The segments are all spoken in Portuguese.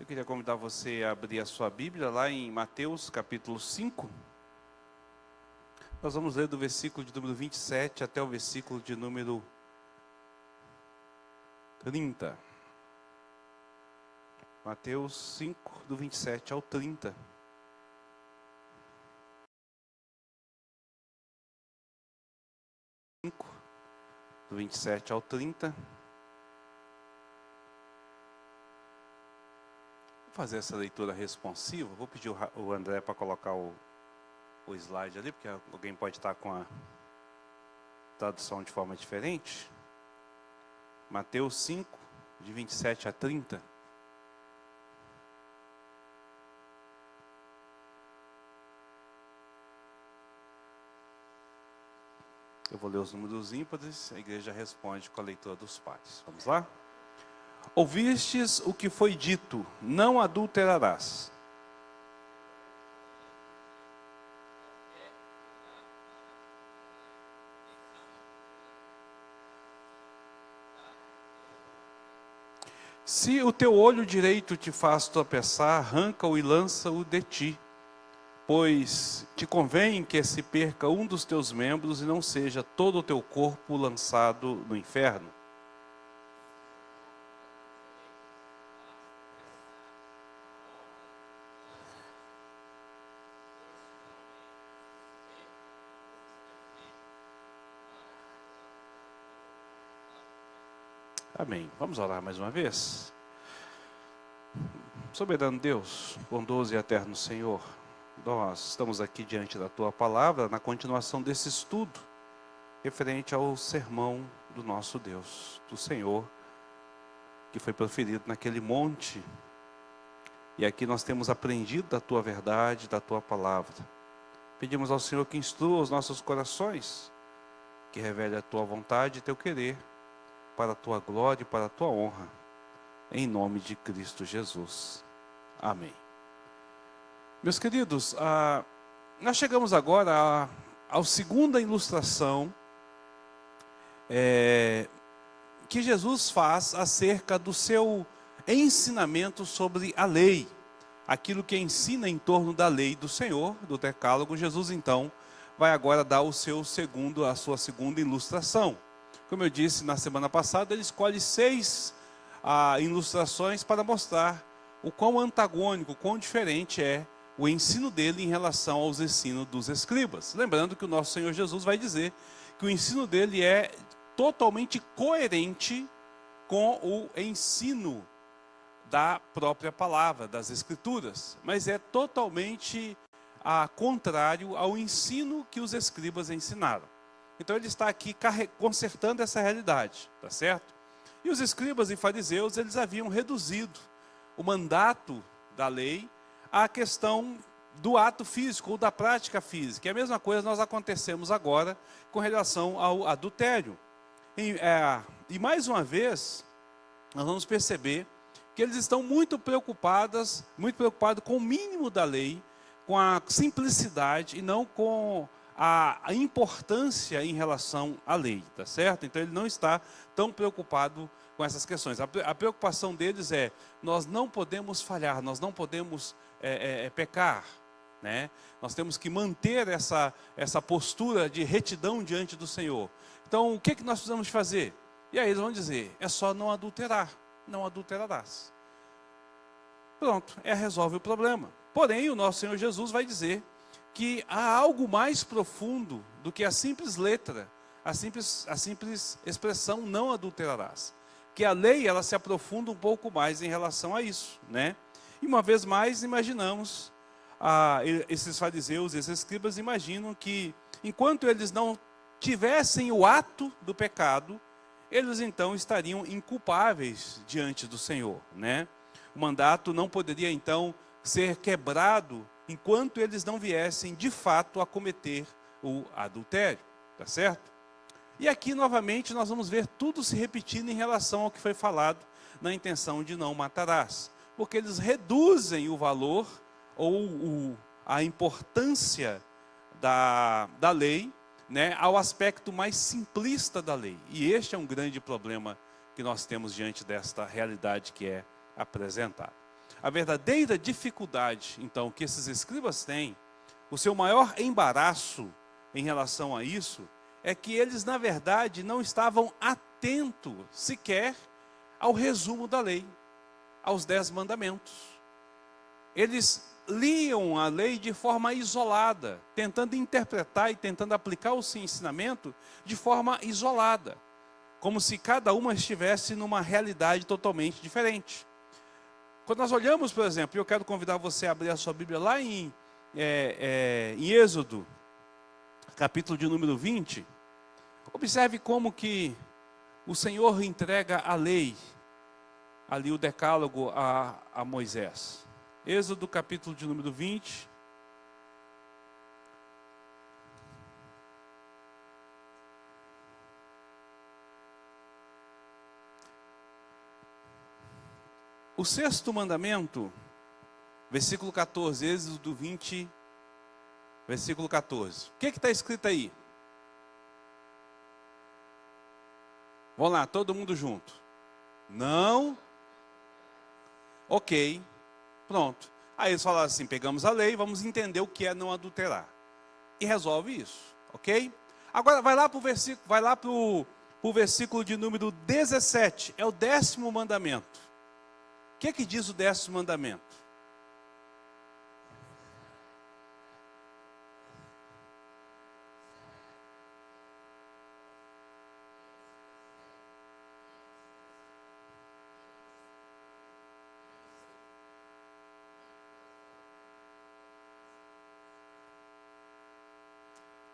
Eu queria convidar você a abrir a sua Bíblia lá em Mateus capítulo 5. Nós vamos ler do versículo de número 27 até o versículo de número 30. Mateus 5, do 27 ao 30. Do 27 ao 30. Vou fazer essa leitura responsiva. Vou pedir o André para colocar o slide ali, porque alguém pode estar com a tradução de forma diferente. Mateus 5, de 27 a 30. Eu vou ler os números ímpares, a igreja responde com a leitura dos pares. Vamos lá? Ouvistes o que foi dito, não adulterarás. Se o teu olho direito te faz tropeçar, arranca-o e lança-o de ti. Pois te convém que se perca um dos teus membros e não seja todo o teu corpo lançado no inferno. Amém. Vamos orar mais uma vez. Soberano Deus, bondoso e eterno Senhor, nós estamos aqui diante da Tua Palavra, na continuação desse estudo, referente ao sermão do nosso Deus, do Senhor, que foi proferido naquele monte. E aqui nós temos aprendido da Tua verdade, da Tua Palavra. Pedimos ao Senhor que instrua os nossos corações, que revele a Tua vontade e Teu querer, para a Tua glória e para a Tua honra, em nome de Cristo Jesus. Amém. Meus queridos, nós chegamos agora à segunda ilustração que Jesus faz acerca do seu ensinamento sobre a lei, aquilo que ensina em torno da lei do Senhor, do Decálogo. Jesus então vai agora dar a sua segunda ilustração. Como eu disse na semana passada, ele escolhe 6 ilustrações para mostrar o quão antagônico, o quão diferente é o ensino dele em relação aos ensinos dos escribas. Lembrando que o nosso Senhor Jesus vai dizer que o ensino dele é totalmente coerente com o ensino da própria palavra, das escrituras, mas é totalmente contrário ao ensino que os escribas ensinaram. Então ele está aqui consertando essa realidade, tá certo? E os escribas e fariseus, eles haviam reduzido o mandato da lei à questão do ato físico ou da prática física. E a mesma coisa nós acontecemos agora com relação ao adultério. E mais uma vez, nós vamos perceber que eles estão muito preocupados com o mínimo da lei, com a simplicidade e não com a importância em relação à lei, tá certo? Então ele não está tão preocupado com essas questões. A preocupação deles é: nós não podemos falhar, nós não podemos pecar, né? Nós temos que manter essa postura de retidão diante do Senhor. Então o que nós precisamos fazer? E aí eles vão dizer: é só não adulterar, não adulterarás. Pronto, resolve o problema. Porém o nosso Senhor Jesus vai dizer que há algo mais profundo do que a simples letra, a simples expressão não adulterarás. Que a lei, ela se aprofunda um pouco mais em relação a isso, né? E uma vez mais imaginamos, esses fariseus, esses escribas imaginam que enquanto eles não tivessem o ato do pecado, eles então estariam inculpáveis diante do Senhor, né? O mandato não poderia então ser quebrado enquanto eles não viessem de fato a cometer o adultério, tá certo? E aqui novamente nós vamos ver tudo se repetindo em relação ao que foi falado na intenção de não matarás, porque eles reduzem o valor ou a importância da lei, né, ao aspecto mais simplista da lei. E este é um grande problema que nós temos diante desta realidade que é apresentada. a verdadeira dificuldade, então, que esses escribas têm, o seu maior embaraço em relação a isso, é que eles, na verdade, não estavam atentos sequer ao resumo da lei, aos 10 mandamentos. Eles liam a lei de forma isolada, tentando interpretar e tentando aplicar o seu ensinamento de forma isolada, como se cada uma estivesse numa realidade totalmente diferente. Quando nós olhamos, por exemplo, eu quero convidar você a abrir a sua Bíblia lá em Êxodo, capítulo de número 20, observe como que o Senhor entrega a lei, ali o decálogo a Moisés. Êxodo, capítulo de número 20. O 6º mandamento, versículo 14, Êxodo 20, versículo 14. O que está escrito aí? Vamos lá, todo mundo junto. Não. Ok. Pronto. Aí eles falaram assim, pegamos a lei, vamos entender o que é não adulterar. E resolve isso, ok? Agora vai lá para o versículo de número 17. É o 10º mandamento. O que diz o 10º mandamento?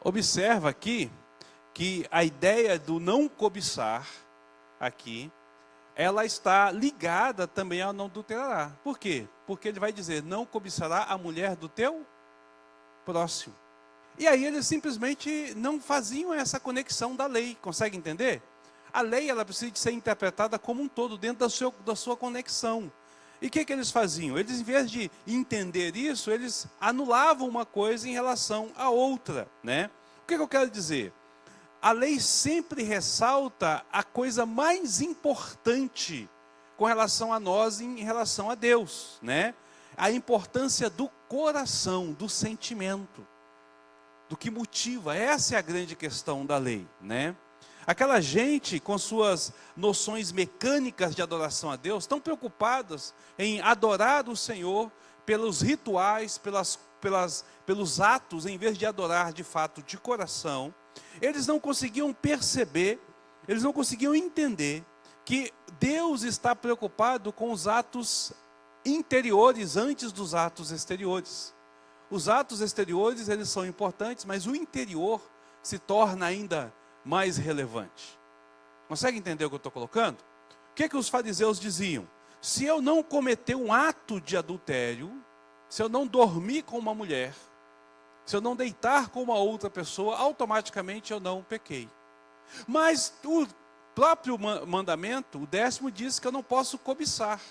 Observa aqui que a ideia do não cobiçar aqui, ela está ligada também ao não adulterará. Por quê? Porque ele vai dizer, não cobiçará a mulher do teu próximo. E aí eles simplesmente não faziam essa conexão da lei. Consegue entender? A lei, ela precisa de ser interpretada como um todo, dentro da sua conexão. E o que eles faziam? Eles, em vez de entender isso, eles anulavam uma coisa em relação à outra, né? O que eu quero dizer? A lei sempre ressalta a coisa mais importante com relação a nós, em relação a Deus, né? A importância do coração, do sentimento, do que motiva. Essa é a grande questão da lei, né? Aquela gente com suas noções mecânicas de adoração a Deus, tão preocupadas em adorar o Senhor pelos rituais, pelos atos, em vez de adorar de fato de coração, eles não conseguiam perceber, eles não conseguiam entender que Deus está preocupado com os atos interiores antes dos atos exteriores. Os atos exteriores, eles são importantes, mas o interior se torna ainda mais relevante. Consegue entender o que eu estou colocando? O que os fariseus diziam? Se eu não cometer um ato de adultério, se eu não dormir com uma mulher, se eu não deitar com uma outra pessoa, automaticamente eu não pequei. Mas o próprio mandamento, o 10º, diz que eu não posso cobiçar.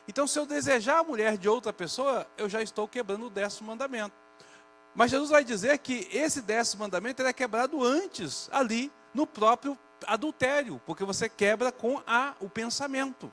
Então, se eu desejar a mulher de outra pessoa, eu já estou quebrando o 10º mandamento. Mas Jesus vai dizer que esse 10º mandamento ele é quebrado antes, ali, no próprio adultério, porque você quebra com o pensamento.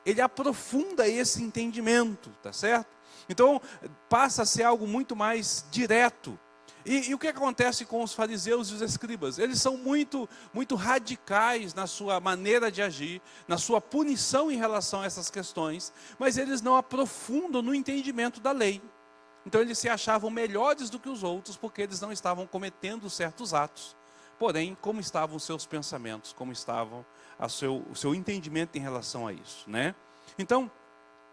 Ele aprofunda esse entendimento, tá certo? Então, passa a ser algo muito mais direto. E o que acontece com os fariseus e os escribas? Eles são muito radicais na sua maneira de agir, na sua punição em relação a essas questões, mas eles não aprofundam no entendimento da lei. Então eles se achavam melhores do que os outros, porque eles não estavam cometendo certos atos. Porém, como estavam os seus pensamentos, como estavam o seu entendimento em relação a isso, né? Então,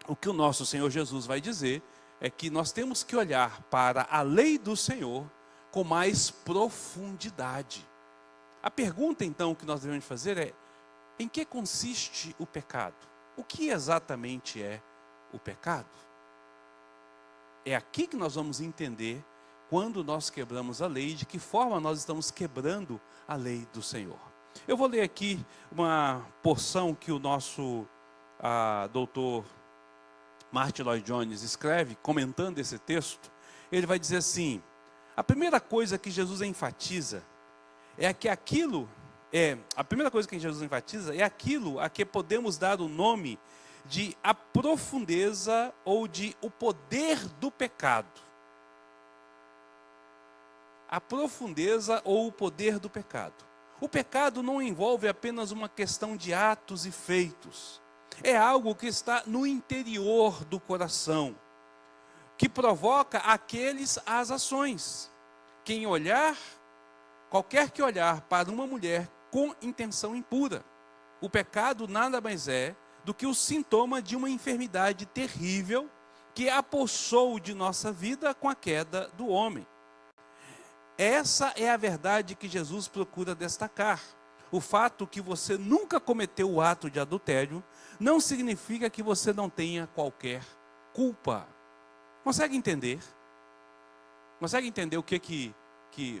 o que o nosso Senhor Jesus vai dizer é que nós temos que olhar para a lei do Senhor com mais profundidade. A pergunta, então, que nós devemos fazer é: em que consiste o pecado? O que exatamente é o pecado? É aqui que nós vamos entender quando nós quebramos a lei, de que forma nós estamos quebrando a lei do Senhor. Eu vou ler aqui uma porção que o nosso doutor Martin Lloyd Jones escreve, comentando esse texto. Ele vai dizer assim: a primeira coisa que Jesus enfatiza é que a primeira coisa que Jesus enfatiza é aquilo a que podemos dar o nome de a profundeza ou de o poder do pecado. A profundeza ou o poder do pecado. O pecado não envolve apenas uma questão de atos e feitos. É algo que está no interior do coração, que provoca aqueles as ações. Quem olhar, qualquer que olhar para uma mulher com intenção impura, o pecado nada mais é do que o sintoma de uma enfermidade terrível que apossou de nossa vida com a queda do homem. Essa é a verdade que Jesus procura destacar. O fato que você nunca cometeu o ato de adultério não significa que você não tenha qualquer culpa. Consegue entender? Consegue entender o que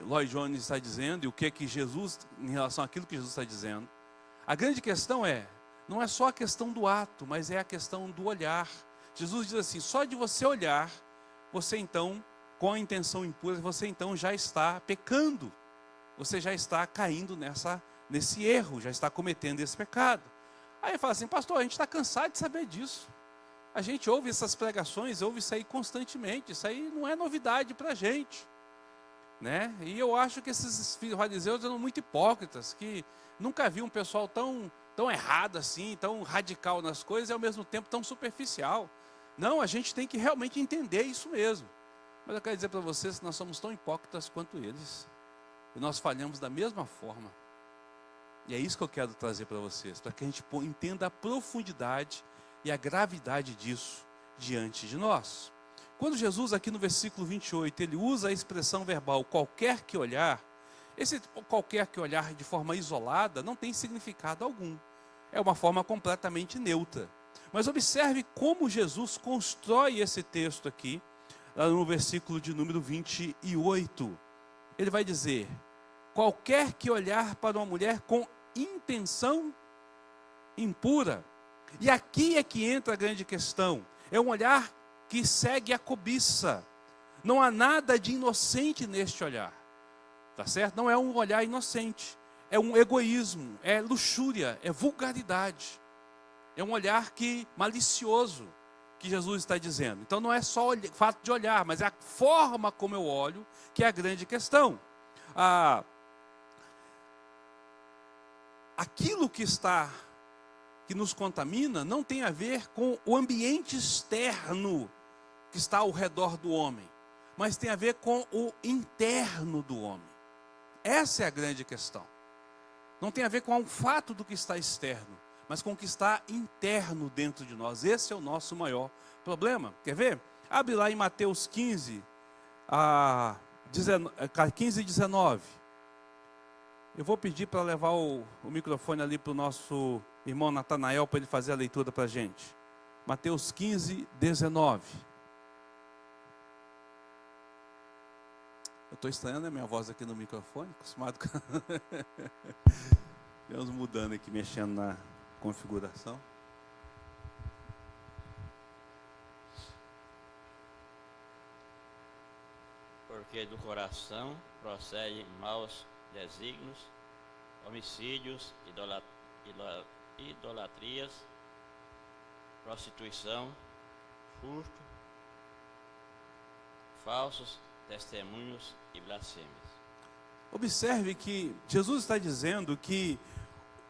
Lloyd Jones está dizendo e o que Jesus, em relação àquilo que Jesus está dizendo? A grande questão não é só a questão do ato, mas é a questão do olhar. Jesus diz assim, só de você olhar, você então, com a intenção impura, você então já está pecando. Você já está caindo nesse erro, já está cometendo esse pecado. Aí ele fala assim, pastor, a gente está cansado de saber disso. A gente ouve essas pregações, ouve isso aí constantemente. Isso aí não é novidade para a gente. Né? E eu acho que esses fariseus eram muito hipócritas, que nunca vi um pessoal tão errado assim, tão radical nas coisas e ao mesmo tempo tão superficial. Não, a gente tem que realmente entender isso mesmo. Mas eu quero dizer para vocês que nós somos tão hipócritas quanto eles. E nós falhamos da mesma forma. E é isso que eu quero trazer para vocês, para que a gente entenda a profundidade e a gravidade disso diante de nós. Quando Jesus aqui no versículo 28, ele usa a expressão verbal qualquer que olhar, esse qualquer que olhar de forma isolada não tem significado algum. É uma forma completamente neutra. Mas observe como Jesus constrói esse texto aqui, lá no versículo de número 28. Ele vai dizer, qualquer que olhar para uma mulher com intenção impura. E aqui é que entra a grande questão. É um olhar que segue a cobiça. Não há nada de inocente neste olhar. Tá certo? Não é um olhar inocente. É um egoísmo, é luxúria, é vulgaridade. É um olhar malicioso que Jesus está dizendo. Então não é só o fato de olhar, mas é a forma como eu olho que é a grande questão. Aquilo que nos contamina não tem a ver com o ambiente externo que está ao redor do homem, mas tem a ver com o interno do homem. Essa é a grande questão. Não tem a ver com o fato do que está externo, mas com o que está interno dentro de nós. Esse é o nosso maior problema. Quer ver? Abre lá em Mateus 15, 15 e 19. Eu vou pedir para levar o microfone ali para o nosso irmão Natanael, para ele fazer a leitura para a gente. Mateus 15, 19. Eu estou estranhando a minha voz aqui no microfone, acostumado com... Vamos mudando aqui, mexendo na configuração. Porque do coração procedem maus desígnios, homicídios, idolatrias, prostituição, furto, falsos testemunhos e blasfêmias. Observe que Jesus está dizendo que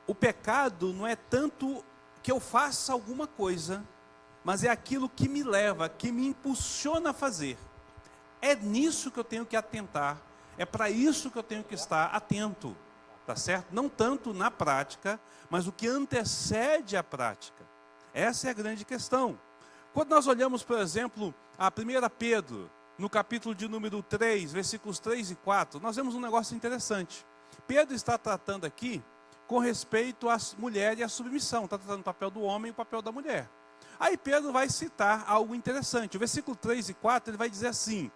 o pecado não é tanto que eu faça alguma coisa, mas é aquilo que me leva, que me impulsiona a fazer. É nisso que eu tenho que atentar, é para isso que eu tenho que estar atento, tá certo? Não tanto na prática, mas o que antecede a prática. Essa é a grande questão. Quando nós olhamos, por exemplo, a 1 Pedro, no capítulo de número 3, versículos 3 e 4, nós vemos um negócio interessante. Pedro está tratando aqui com respeito à mulher e à submissão, está tratando o papel do homem e o papel da mulher. Aí Pedro vai citar algo interessante. O versículo 3 e 4, ele vai dizer assim,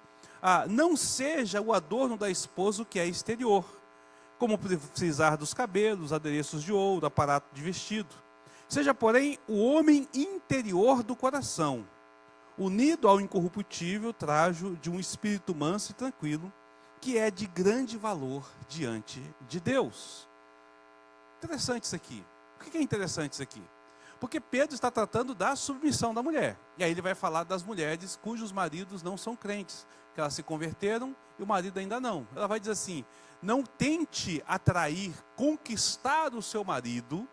não seja o adorno da esposa o que é exterior, como precisar dos cabelos, adereços de ouro, aparato de vestido. Seja, porém, o homem interior do coração, unido ao incorruptível trajo de um espírito manso e tranquilo, que é de grande valor diante de Deus. Interessante isso aqui. Por que é interessante isso aqui? Porque Pedro está tratando da submissão da mulher. E aí ele vai falar das mulheres cujos maridos não são crentes, que elas se converteram e o marido ainda não. Ela vai dizer assim: não tente atrair, conquistar o seu marido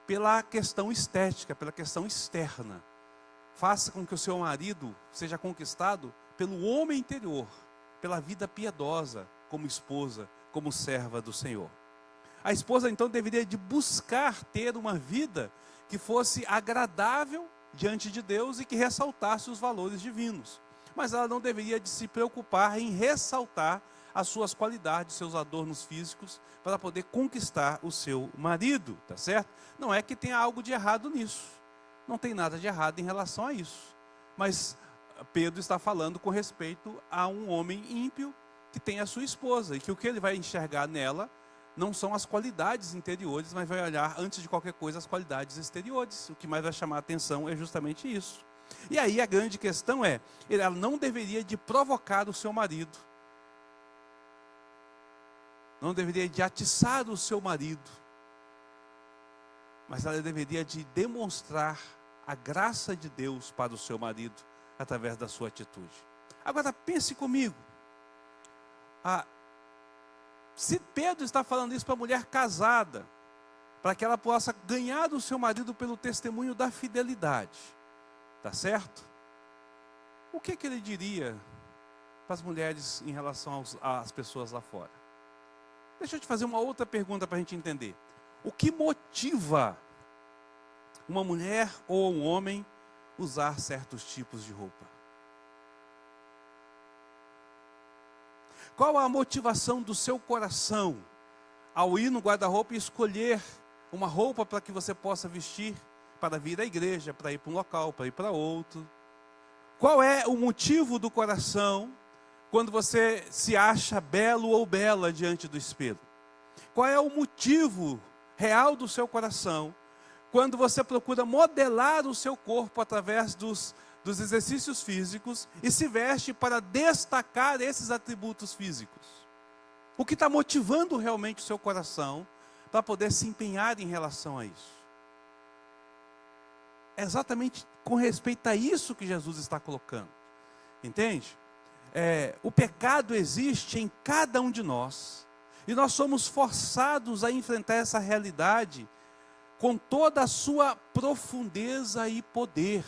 pela questão estética, pela questão externa. Faça com que o seu marido seja conquistado pelo homem interior, pela vida piedosa, como esposa, como serva do Senhor. A esposa então deveria de buscar ter uma vida que fosse agradável diante de Deus e que ressaltasse os valores divinos. Mas ela não deveria de se preocupar em ressaltar as suas qualidades, seus adornos físicos, para poder conquistar o seu marido, tá certo? Não é que tenha algo de errado nisso. Não tem nada de errado em relação a isso. Mas Pedro está falando com respeito a um homem ímpio que tem a sua esposa, e que o que ele vai enxergar nela não são as qualidades interiores, mas vai olhar, antes de qualquer coisa, as qualidades exteriores. O que mais vai chamar a atenção é justamente isso. E aí a grande questão é, ela não deveria de provocar o seu marido, não deveria de atiçar o seu marido, mas ela deveria de demonstrar a graça de Deus para o seu marido, através da sua atitude. Agora pense comigo, se Pedro está falando isso para a mulher casada, para que ela possa ganhar do seu marido pelo testemunho da fidelidade, tá certo? O que ele diria para as mulheres em relação às pessoas lá fora? Deixa eu te fazer uma outra pergunta para a gente entender. O que motiva uma mulher ou um homem usar certos tipos de roupa? Qual a motivação do seu coração ao ir no guarda-roupa e escolher uma roupa para que você possa vestir para vir à igreja, para ir para um local, para ir para outro? Qual é o motivo do coração quando você se acha belo ou bela diante do espelho? Qual é o motivo real do seu coração quando você procura modelar o seu corpo através dos exercícios físicos e se veste para destacar esses atributos físicos? O que está motivando realmente o seu coração para poder se empenhar em relação a isso? É exatamente com respeito a isso que Jesus está colocando. Entende? O pecado existe em cada um de nós. E nós somos forçados a enfrentar essa realidade com toda a sua profundeza e poder.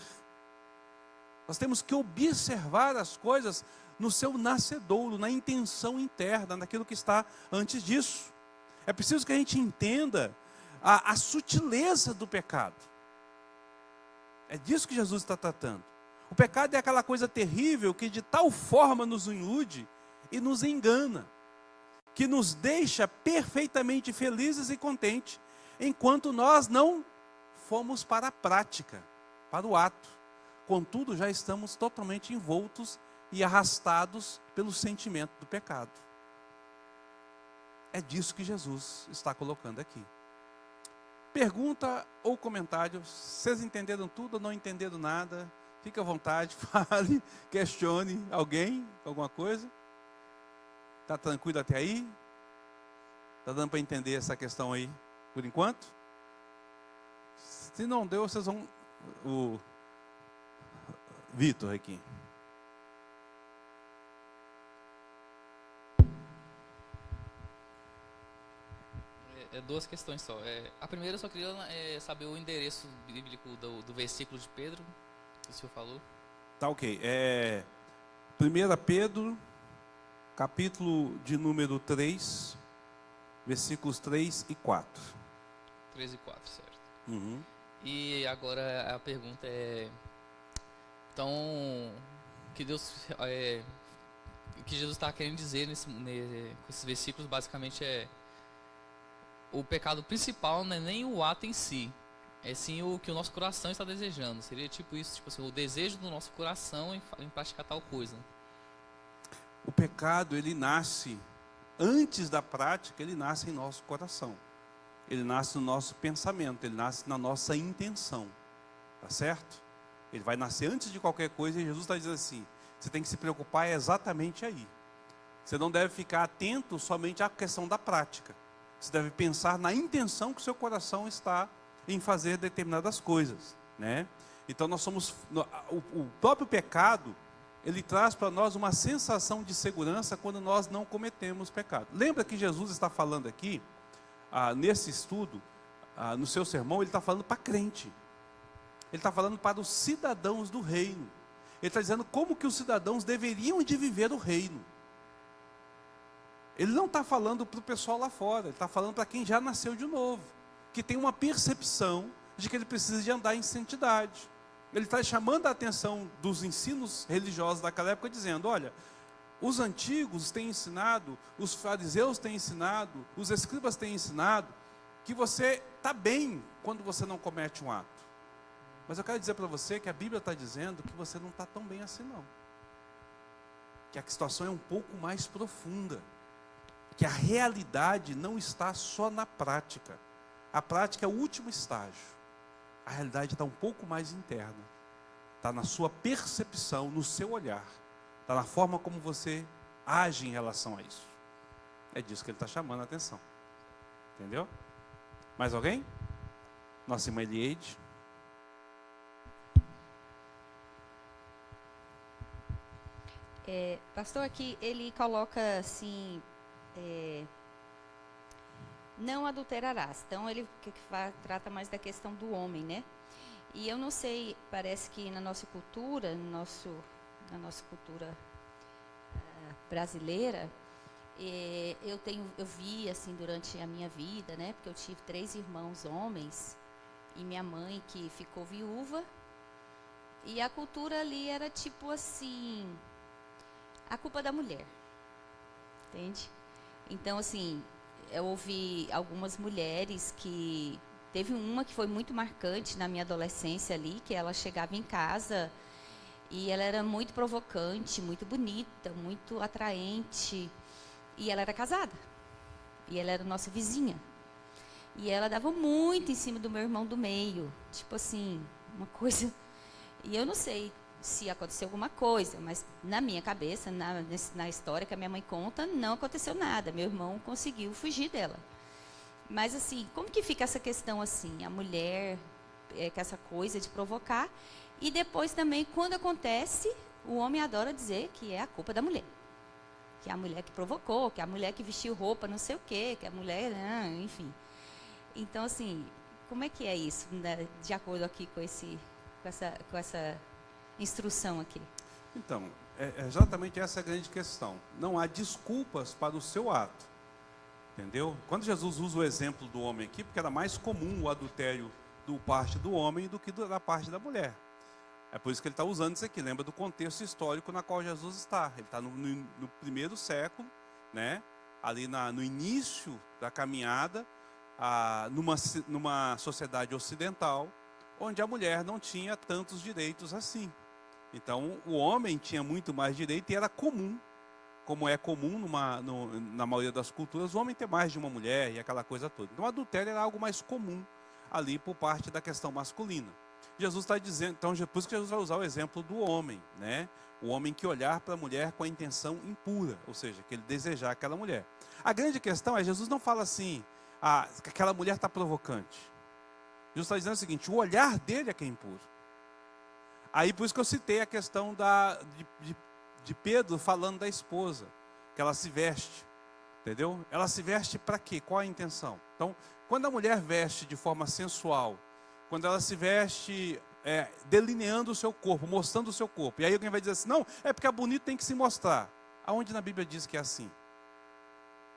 Nós temos que observar as coisas no seu nascedouro, na intenção interna, naquilo que está antes disso. É preciso que a gente entenda a sutileza do pecado. É disso que Jesus está tratando. O pecado é aquela coisa terrível que de tal forma nos ilude e nos engana, que nos deixa perfeitamente felizes e contentes, enquanto nós não fomos para a prática, para o ato. Contudo, já estamos totalmente envoltos e arrastados pelo sentimento do pecado. É disso que Jesus está colocando aqui. Pergunta ou comentário, vocês entenderam tudo ou não entenderam nada? Fique à vontade, fale, questione alguém, alguma coisa. Está tranquilo até aí? Está dando para entender essa questão aí, por enquanto? Se não deu, vocês vão... O Vitor aqui. Duas questões só. A primeira eu só queria saber o endereço bíblico do versículo de Pedro, que o senhor falou. Tá ok. 1 Pedro, capítulo de número 3, versículos 3 e 4. 3 e 4, certo. Uhum. E agora a pergunta é... Então, que que Jesus está querendo dizer com esses versículos, basicamente o pecado principal não é nem o ato em si, é sim o que o nosso coração está desejando. Seria tipo isso, tipo assim, o desejo do nosso coração em praticar tal coisa. O pecado, ele nasce, antes da prática, ele nasce em nosso coração. Ele nasce no nosso pensamento, ele nasce na nossa intenção. Tá certo? Ele vai nascer antes de qualquer coisa, e Jesus está dizendo assim, você tem que se preocupar exatamente aí. Você não deve ficar atento somente à questão da prática. Você deve pensar na intenção que o seu coração está em fazer determinadas coisas, né? Então nós somos, o próprio pecado, ele traz para nós uma sensação de segurança quando nós não cometemos pecado. Lembra que Jesus está falando aqui, nesse estudo, no seu sermão, ele está falando para crente. Ele está falando para os cidadãos do reino. Ele está dizendo como que os cidadãos deveriam de viver o reino. Ele não está falando para o pessoal lá fora, ele está falando para quem já nasceu de novo, que tem uma percepção de que ele precisa de andar em santidade. Ele está chamando a atenção dos ensinos religiosos daquela época, dizendo, olha, os antigos têm ensinado, os fariseus têm ensinado, os escribas têm ensinado, que você está bem quando você não comete um ato. Mas eu quero dizer para você que a Bíblia está dizendo que você não está tão bem assim não. Que a situação é um pouco mais profunda. Que a realidade não está só na prática. A prática é o último estágio. A realidade está um pouco mais interna. Está na sua percepção, no seu olhar. Está na forma como você age em relação a isso. É disso que ele está chamando a atenção. Entendeu? Mais alguém? Nossa irmã Elieide. Pastor, aqui ele coloca assim, não adulterarás. Então ele trata mais da questão do homem, né? E eu não sei, parece que na nossa cultura, na nossa cultura brasileira, eu vi assim durante a minha vida, né? Porque eu tive 3 irmãos homens e minha mãe que ficou viúva. E a cultura ali era tipo assim, a culpa da mulher, entende? Então, assim, eu ouvi algumas mulheres que... Teve uma que foi muito marcante na minha adolescência ali, que ela chegava em casa e ela era muito provocante, muito bonita, muito atraente. E ela era casada. E ela era nossa vizinha. E ela dava muito em cima do meu irmão do meio. Tipo assim, uma coisa... E eu não sei se aconteceu alguma coisa, mas na minha cabeça, na história que a minha mãe conta, não aconteceu nada. Meu irmão conseguiu fugir dela. Mas assim, como que fica essa questão assim? A mulher, com essa coisa de provocar. E depois também, quando acontece, o homem adora dizer que é a culpa da mulher. Que é a mulher que provocou, que é a mulher que vestiu roupa não sei o quê, que é a mulher, enfim. Então assim, como é que é isso, né, de acordo aqui com essa instrução aqui? Então, é exatamente essa a grande questão. Não há desculpas para o seu ato. Entendeu? Quando Jesus usa o exemplo do homem aqui, porque era mais comum o adultério do parte do homem do que da parte da mulher. É por isso que ele está usando isso aqui. Lembra do contexto histórico na qual Jesus está. Ele está no primeiro século, né? Ali no início da caminhada, numa sociedade ocidental, onde a mulher não tinha tantos direitos assim. Então, o homem tinha muito mais direito e era comum, como é comum na maioria das culturas, o homem ter mais de uma mulher e aquela coisa toda. Então, o adultério era algo mais comum ali por parte da questão masculina. Jesus está dizendo, então, por isso que Jesus vai usar o exemplo do homem, né? O homem que olhar para a mulher com a intenção impura, ou seja, que ele desejar aquela mulher. A grande questão é, Jesus não fala assim, que aquela mulher está provocante. Jesus está dizendo o seguinte, o olhar dele é que é impuro. Aí por isso que eu citei a questão de Pedro falando da esposa, que ela se veste, entendeu? Ela se veste para quê? Qual a intenção? Então, quando a mulher veste de forma sensual, quando ela se veste delineando o seu corpo, mostrando o seu corpo, e aí alguém vai dizer assim, não, é porque a bonita tem que se mostrar. Aonde na Bíblia diz que é assim?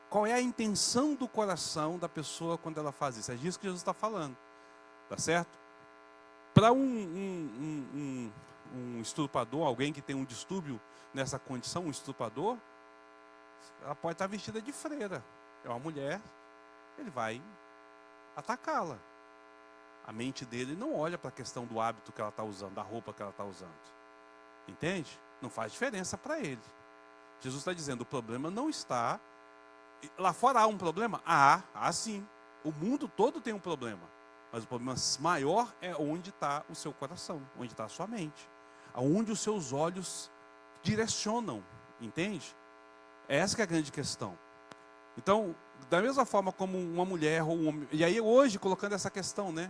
Qual é a intenção do coração da pessoa quando ela faz isso? É disso que Jesus está falando, tá certo? Para um estuprador, alguém que tem um distúrbio nessa condição, um estuprador, ela pode estar vestida de freira. É uma mulher, ele vai atacá-la. A mente dele não olha para a questão do hábito que ela está usando, da roupa que ela está usando. Entende? Não faz diferença para ele. Jesus está dizendo, o problema não está... Lá fora há um problema? Há sim. O mundo todo tem um problema. Mas o problema maior é onde está o seu coração, onde está a sua mente. Aonde os seus olhos direcionam, entende? Essa que é a grande questão. Então, da mesma forma como uma mulher ou um homem... E aí hoje, colocando essa questão, né?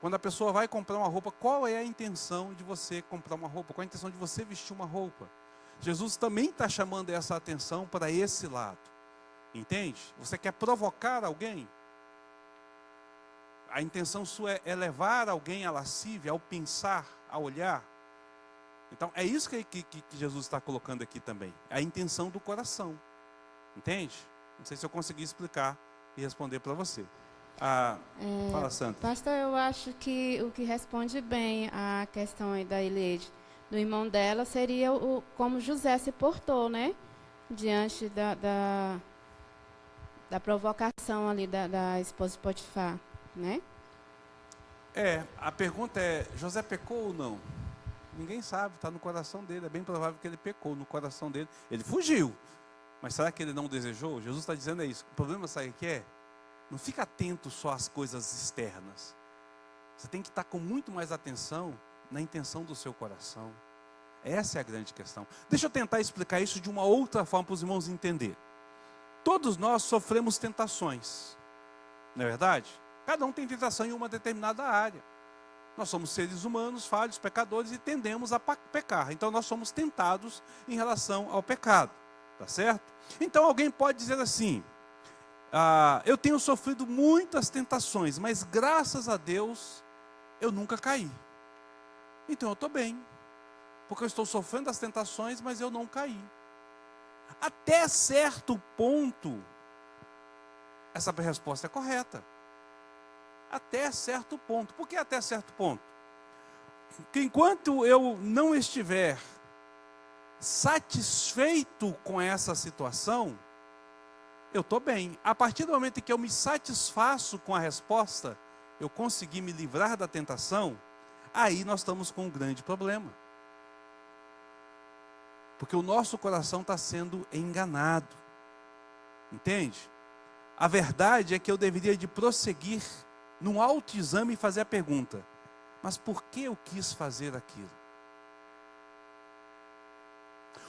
Quando a pessoa vai comprar uma roupa, qual é a intenção de você comprar uma roupa? Qual é a intenção de você vestir uma roupa? Jesus também está chamando essa atenção para esse lado. Entende? Você quer provocar alguém? A intenção sua é levar alguém à lascívia, ao pensar, a olhar. Então, é isso que Jesus está colocando aqui também. A intenção do coração. Entende? Não sei se eu consegui explicar e responder para você. Fala, Santa. Pastor, eu acho que o que responde bem a questão aí da Ileide, do irmão dela, seria como José se portou, né? Diante da provocação ali da esposa de Potifar, né? A pergunta é, José pecou ou não? Ninguém sabe, está no coração dele. É bem provável que ele pecou no coração dele. Ele fugiu. Mas será que ele não desejou? Jesus está dizendo isso. O problema, sabe o que é? Não fica atento só às coisas externas. Você tem que estar com muito mais atenção na intenção do seu coração. Essa é a grande questão. Deixa eu tentar explicar isso de uma outra forma para os irmãos entenderem. Todos nós sofremos tentações. Não é verdade? Cada um tem tentação em uma determinada área. Nós somos seres humanos, falhos, pecadores e tendemos a pecar. Então nós somos tentados em relação ao pecado. Tá certo? Então alguém pode dizer assim, eu tenho sofrido muitas tentações, mas graças a Deus eu nunca caí. Então eu estou bem, porque eu estou sofrendo as tentações, mas eu não caí. Até certo ponto, essa resposta é correta. Até certo ponto. Por que até certo ponto? Porque enquanto eu não estiver satisfeito com essa situação, eu estou bem. A partir do momento em que eu me satisfaço com a resposta, eu consegui me livrar da tentação, aí nós estamos com um grande problema. Porque o nosso coração está sendo enganado. Entende? A verdade é que eu deveria de prosseguir num autoexame e fazer a pergunta, mas por que eu quis fazer aquilo?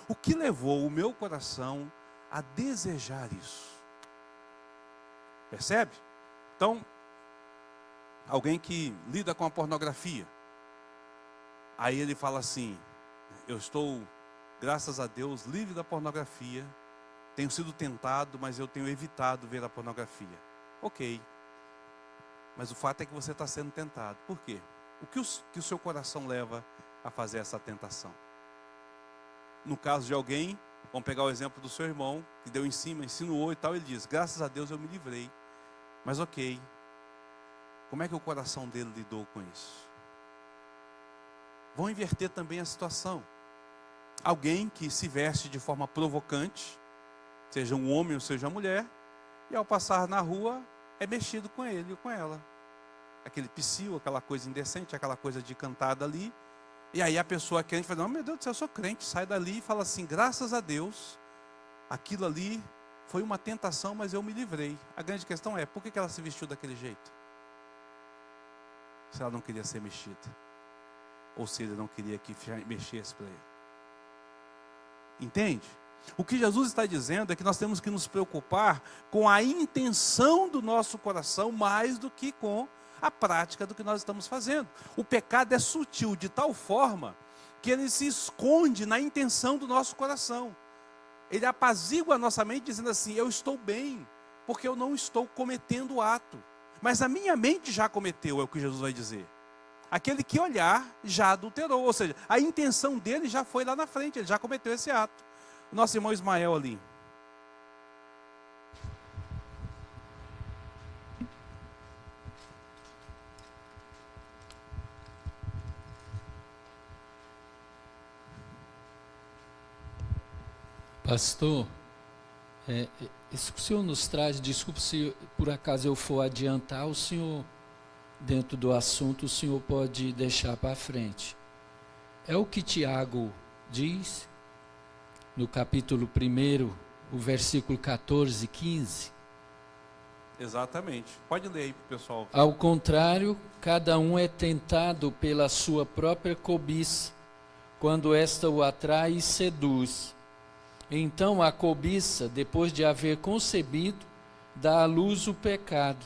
O que levou o meu coração a desejar isso? Percebe? Então, alguém que lida com a pornografia, aí ele fala assim, eu estou, graças a Deus, livre da pornografia, tenho sido tentado, mas eu tenho evitado ver a pornografia. Ok, mas o fato é que você está sendo tentado. Por quê? O que o seu coração leva a fazer essa tentação? No caso de alguém, vamos pegar o exemplo do seu irmão, que deu em cima, insinuou e tal, ele diz, graças a Deus eu me livrei. Mas ok, como é que o coração dele lidou com isso? Vão inverter também a situação. Alguém que se veste de forma provocante, seja um homem ou seja uma mulher, e ao passar na rua, é mexido com ele ou com ela. Aquele psiu, aquela coisa indecente, aquela coisa de cantada ali. E aí a pessoa crente fala, meu Deus do céu, eu sou crente. Sai dali e fala assim, graças a Deus, aquilo ali foi uma tentação, mas eu me livrei. A grande questão é, por que ela se vestiu daquele jeito? Se ela não queria ser mexida. Ou se ele não queria que mexesse para ele. Entende? O que Jesus está dizendo é que nós temos que nos preocupar com a intenção do nosso coração mais do que com a prática do que nós estamos fazendo. O pecado é sutil de tal forma que ele se esconde na intenção do nosso coração. Ele apazigua a nossa mente dizendo assim, eu estou bem, porque eu não estou cometendo o ato. Mas a minha mente já cometeu, é o que Jesus vai dizer. Aquele que olhar já adulterou, ou seja, a intenção dele já foi lá na frente, ele já cometeu esse ato. Nosso irmão Ismael ali. Pastor, isso que o senhor nos traz, desculpe se por acaso eu for adiantar, o senhor, dentro do assunto, o senhor pode deixar para frente. É o que Tiago diz, no capítulo 1, o versículo 14 e 15. Exatamente. Pode ler aí para o pessoal. Ao contrário, cada um é tentado pela sua própria cobiça, quando esta o atrai e seduz. Então a cobiça, depois de haver concebido, dá à luz o pecado.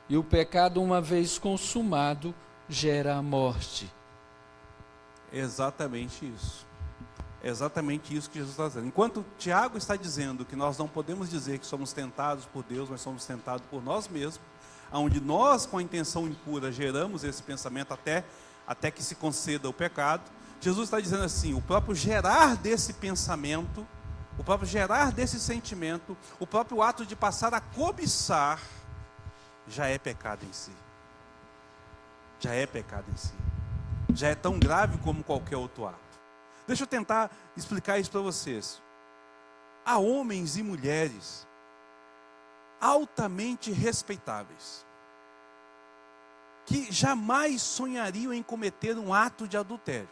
E o pecado, uma vez consumado, gera a morte. Exatamente isso. É exatamente isso que Jesus está dizendo. Enquanto Tiago está dizendo que nós não podemos dizer que somos tentados por Deus, mas somos tentados por nós mesmos, onde nós, com a intenção impura, geramos esse pensamento até que se conceda o pecado, Jesus está dizendo assim, o próprio gerar desse pensamento, o próprio gerar desse sentimento, o próprio ato de passar a cobiçar, já é pecado em si. Já é pecado em si. Já é tão grave como qualquer outro ato. Deixa eu tentar explicar isso para vocês. Há homens e mulheres altamente respeitáveis que jamais sonhariam em cometer um ato de adultério.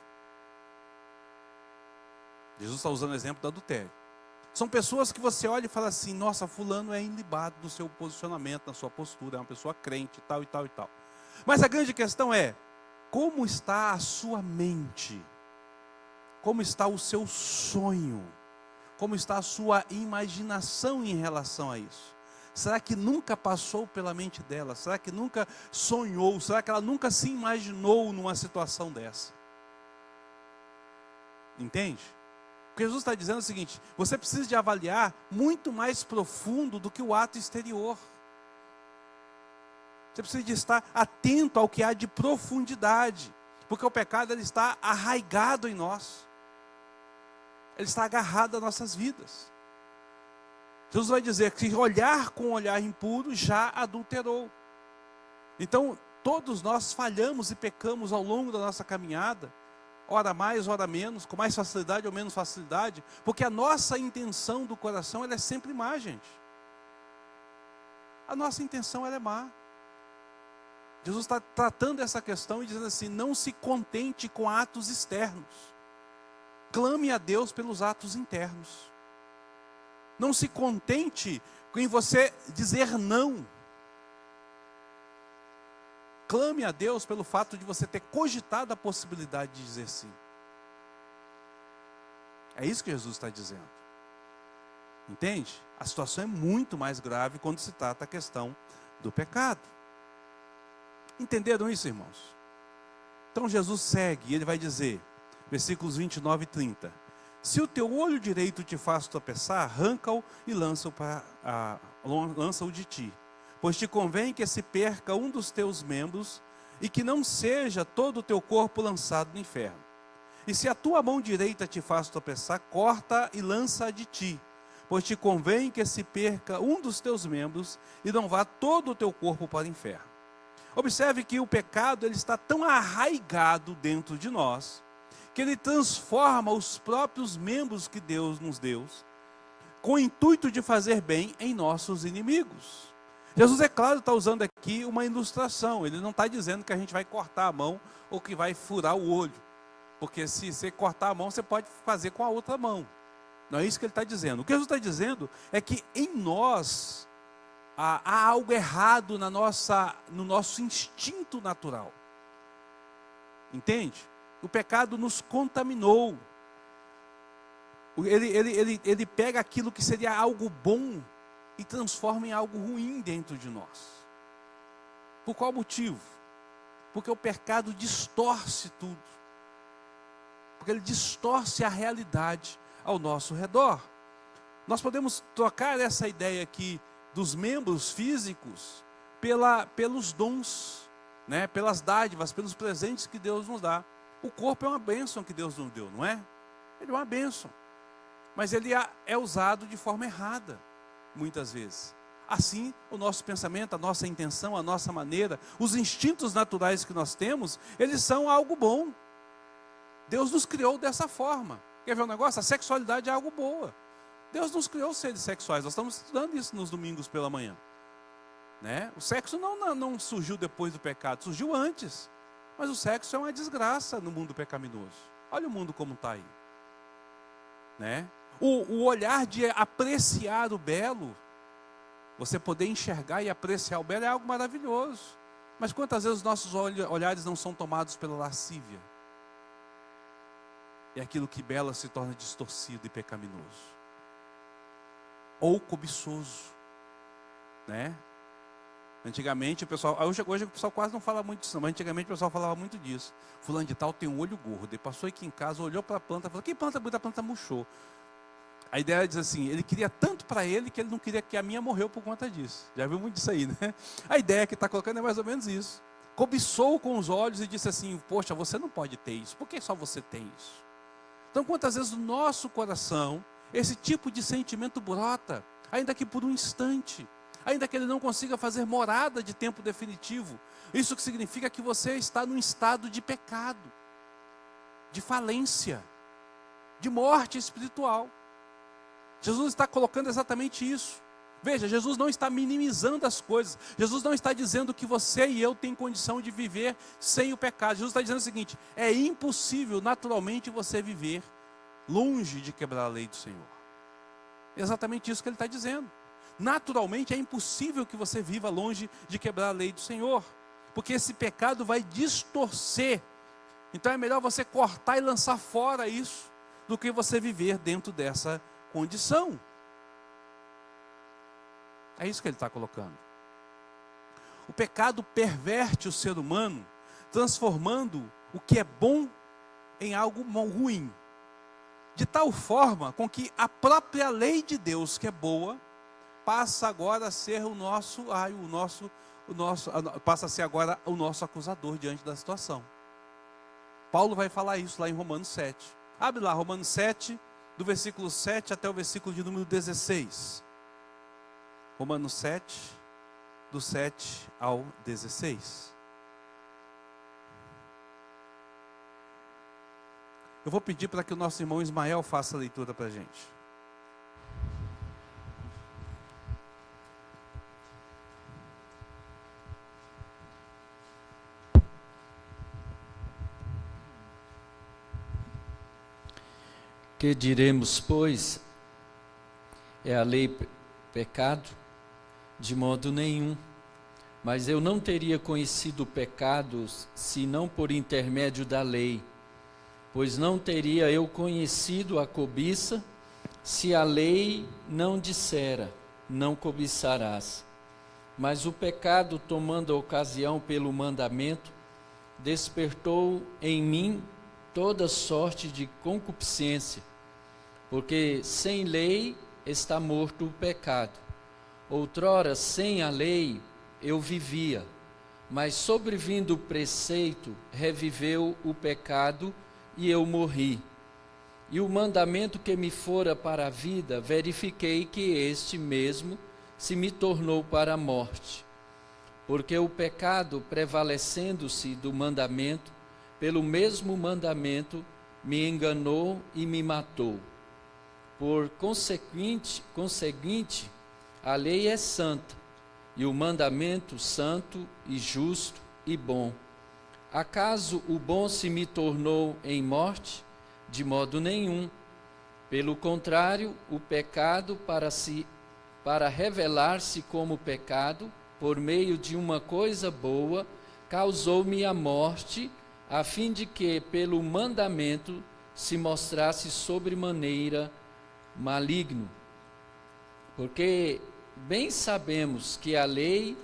Jesus está usando o exemplo do adultério. São pessoas que você olha e fala assim, nossa, fulano é ilibado no seu posicionamento, na sua postura, é uma pessoa crente, tal e tal e tal. Mas a grande questão é, como está a sua mente? Como está o seu sonho? Como está a sua imaginação em relação a isso? Será que nunca passou pela mente dela? Será que nunca sonhou? Será que ela nunca se imaginou numa situação dessa? Entende? O que Jesus está dizendo é o seguinte, você precisa de avaliar muito mais profundo do que o ato exterior. Você precisa de estar atento ao que há de profundidade, porque o pecado ele está arraigado em nós. Ele está agarrado às nossas vidas. Jesus vai dizer que olhar com um olhar impuro já adulterou. Então, todos nós falhamos e pecamos ao longo da nossa caminhada, ora mais, ora menos, com mais facilidade ou menos facilidade, porque a nossa intenção do coração ela é sempre má, gente. A nossa intenção ela é má. Jesus está tratando essa questão e dizendo assim, não se contente com atos externos. Clame a Deus pelos atos internos. Não se contente em você dizer não. Clame a Deus pelo fato de você ter cogitado a possibilidade de dizer sim. É isso que Jesus está dizendo. Entende? A situação é muito mais grave quando se trata a questão do pecado. Entenderam isso, irmãos? Então Jesus segue e ele vai dizer, versículos 29 e 30. Se o teu olho direito te faz tropeçar, arranca-o e lança-o de ti. Pois te convém que se perca um dos teus membros e que não seja todo o teu corpo lançado no inferno. E se a tua mão direita te faz tropeçar, corta e lança-a de ti. Pois te convém que se perca um dos teus membros e não vá todo o teu corpo para o inferno. Observe que o pecado ele está tão arraigado dentro de nós, que ele transforma os próprios membros que Deus nos deu, com o intuito de fazer bem em nossos inimigos. Jesus, é claro, está usando aqui uma ilustração, ele não está dizendo que a gente vai cortar a mão ou que vai furar o olho, porque se você cortar a mão, você pode fazer com a outra mão. Não é isso que ele está dizendo. O que Jesus está dizendo é que em nós há algo errado no nosso instinto natural. Entende? O pecado nos contaminou. Ele pega aquilo que seria algo bom e transforma em algo ruim dentro de nós. Por qual motivo? Porque o pecado distorce tudo. Porque ele distorce a realidade ao nosso redor. Nós podemos trocar essa ideia aqui dos membros físicos pelos dons, né? Pelas dádivas, pelos presentes que Deus nos dá. O corpo é uma bênção que Deus nos deu, não é? Ele é uma bênção. Mas ele é usado de forma errada, muitas vezes. Assim, o nosso pensamento, a nossa intenção, a nossa maneira, os instintos naturais que nós temos, eles são algo bom. Deus nos criou dessa forma. Quer ver um negócio? A sexualidade é algo boa. Deus nos criou seres sexuais. Nós estamos estudando isso nos domingos pela manhã. Né? O sexo não surgiu depois do pecado, surgiu antes. Mas o sexo é uma desgraça no mundo pecaminoso. Olha o mundo como está aí. Né? O olhar de apreciar o belo, você poder enxergar e apreciar o belo é algo maravilhoso. Mas quantas vezes os nossos olhares não são tomados pela lascívia? E aquilo que belo se torna distorcido e pecaminoso. Ou cobiçoso. Né? Antigamente o pessoal, hoje o pessoal quase não fala muito disso, mas antigamente o pessoal falava muito disso. Fulano de tal tem um olho gordo. Ele passou aqui em casa, olhou para a planta e falou: que planta bonita, a planta murchou. A ideia diz assim: ele queria tanto para ele que ele não queria que a minha morreu por conta disso. Já viu muito disso aí, né? A ideia que está colocando é mais ou menos isso. Cobiçou com os olhos e disse assim: poxa, você não pode ter isso. Por que só você tem isso? Então, quantas vezes no nosso coração esse tipo de sentimento brota, ainda que por um instante, ainda que ele não consiga fazer morada de tempo definitivo. Isso que significa que você está num estado de pecado, de falência, de morte espiritual. Jesus está colocando exatamente isso. Veja, Jesus não está minimizando as coisas. Jesus não está dizendo que você e eu temos condição de viver sem o pecado. Jesus está dizendo o seguinte: é impossível naturalmente você viver longe de quebrar a lei do Senhor. É exatamente isso que ele está dizendo. Naturalmente é impossível que você viva longe de quebrar a lei do Senhor, porque esse pecado vai distorcer. Então é melhor você cortar e lançar fora isso, do que você viver dentro dessa condição. É isso que ele está colocando. O pecado perverte o ser humano, transformando o que é bom em algo ruim, de tal forma com que a própria lei de Deus, que é boa, passa agora a ser passa a ser agora o nosso acusador diante da situação. Paulo vai falar isso lá em Romanos 7. Abre lá, Romanos 7, do versículo 7 até o versículo de número 16. Romanos 7, do 7 ao 16. Eu vou pedir para que o nosso irmão Ismael faça a leitura para a gente. Que diremos, pois? É a lei pecado? De modo nenhum. Mas eu não teria conhecido o pecado, senão por intermédio da lei. Pois não teria eu conhecido a cobiça, se a lei não dissera, não cobiçarás. Mas o pecado, tomando a ocasião pelo mandamento, despertou em mim toda sorte de concupiscência, porque sem lei está morto o pecado. Outrora, sem a lei, eu vivia, mas sobrevindo o preceito, reviveu o pecado e eu morri. E o mandamento que me fora para a vida, verifiquei que este mesmo se me tornou para a morte. Porque o pecado, prevalecendo-se do mandamento, pelo mesmo mandamento, me enganou e me matou. Por conseguinte, a lei é santa, e o mandamento santo e justo e bom. Acaso o bom se me tornou em morte? De modo nenhum. Pelo contrário, o pecado, para revelar-se como pecado, por meio de uma coisa boa, causou-me a morte, a fim de que, pelo mandamento, se mostrasse sobremaneira maligno. Porque bem sabemos que a lei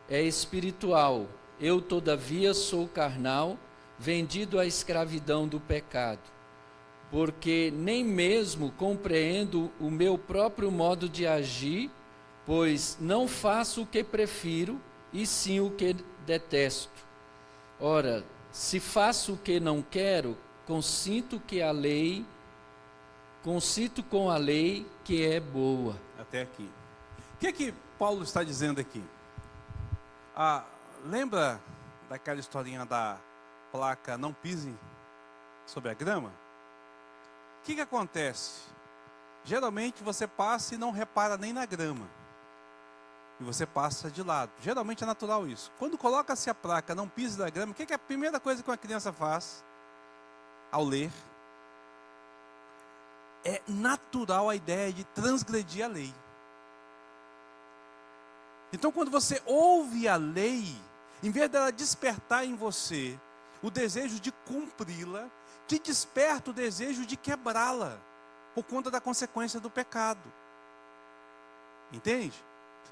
é espiritual, eu todavia sou carnal, vendido à escravidão do pecado. Porque nem mesmo compreendo o meu próprio modo de agir, pois não faço o que prefiro, e sim o que detesto. Ora, se faço o que não quero, consinto com a lei que é boa. Até aqui. O que é que Paulo está dizendo aqui? Lembra daquela historinha da placa "não pise sobre a grama"? O que acontece? Geralmente você passa e não repara nem na grama. E você passa de lado. Geralmente é natural isso. Quando coloca-se a placa "não pise na grama", o que é a primeira coisa que uma criança faz ao ler? É natural a ideia de transgredir a lei. Então, quando você ouve a lei, em vez dela despertar em você o desejo de cumpri-la, te desperta o desejo de quebrá-la, por conta da consequência do pecado. Entende?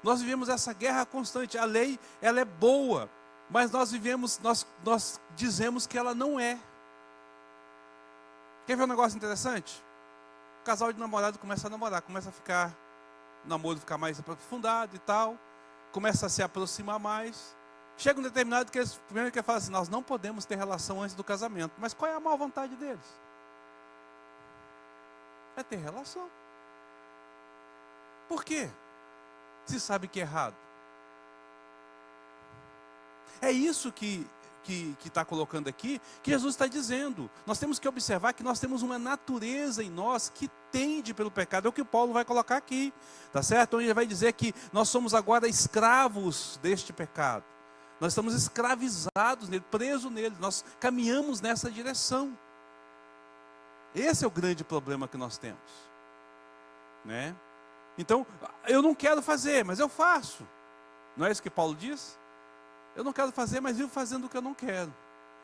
Nós vivemos essa guerra constante. A lei, ela é boa, mas nós dizemos que ela não é. Quer ver um negócio interessante? O casal de namorado começa a namorar, começa a ficar, o namoro fica mais aprofundado e tal, começa a se aproximar mais. Chega um determinado que eles primeiro que falam assim, nós não podemos ter relação antes do casamento. Mas qual é a má vontade deles? É ter relação. Por quê? Se sabe que é errado. É isso que está colocando aqui, que Jesus está dizendo. Nós temos que observar que nós temos uma natureza em nós que tende pelo pecado. É o que Paulo vai colocar aqui, tá certo? Então ele vai dizer que nós somos agora escravos deste pecado. Nós estamos escravizados nele, presos nele. Nós caminhamos nessa direção. Esse é o grande problema que nós temos, né? Então, eu não quero fazer, mas eu faço. Não é isso que Paulo diz? Eu não quero fazer, mas vivo fazendo o que eu não quero.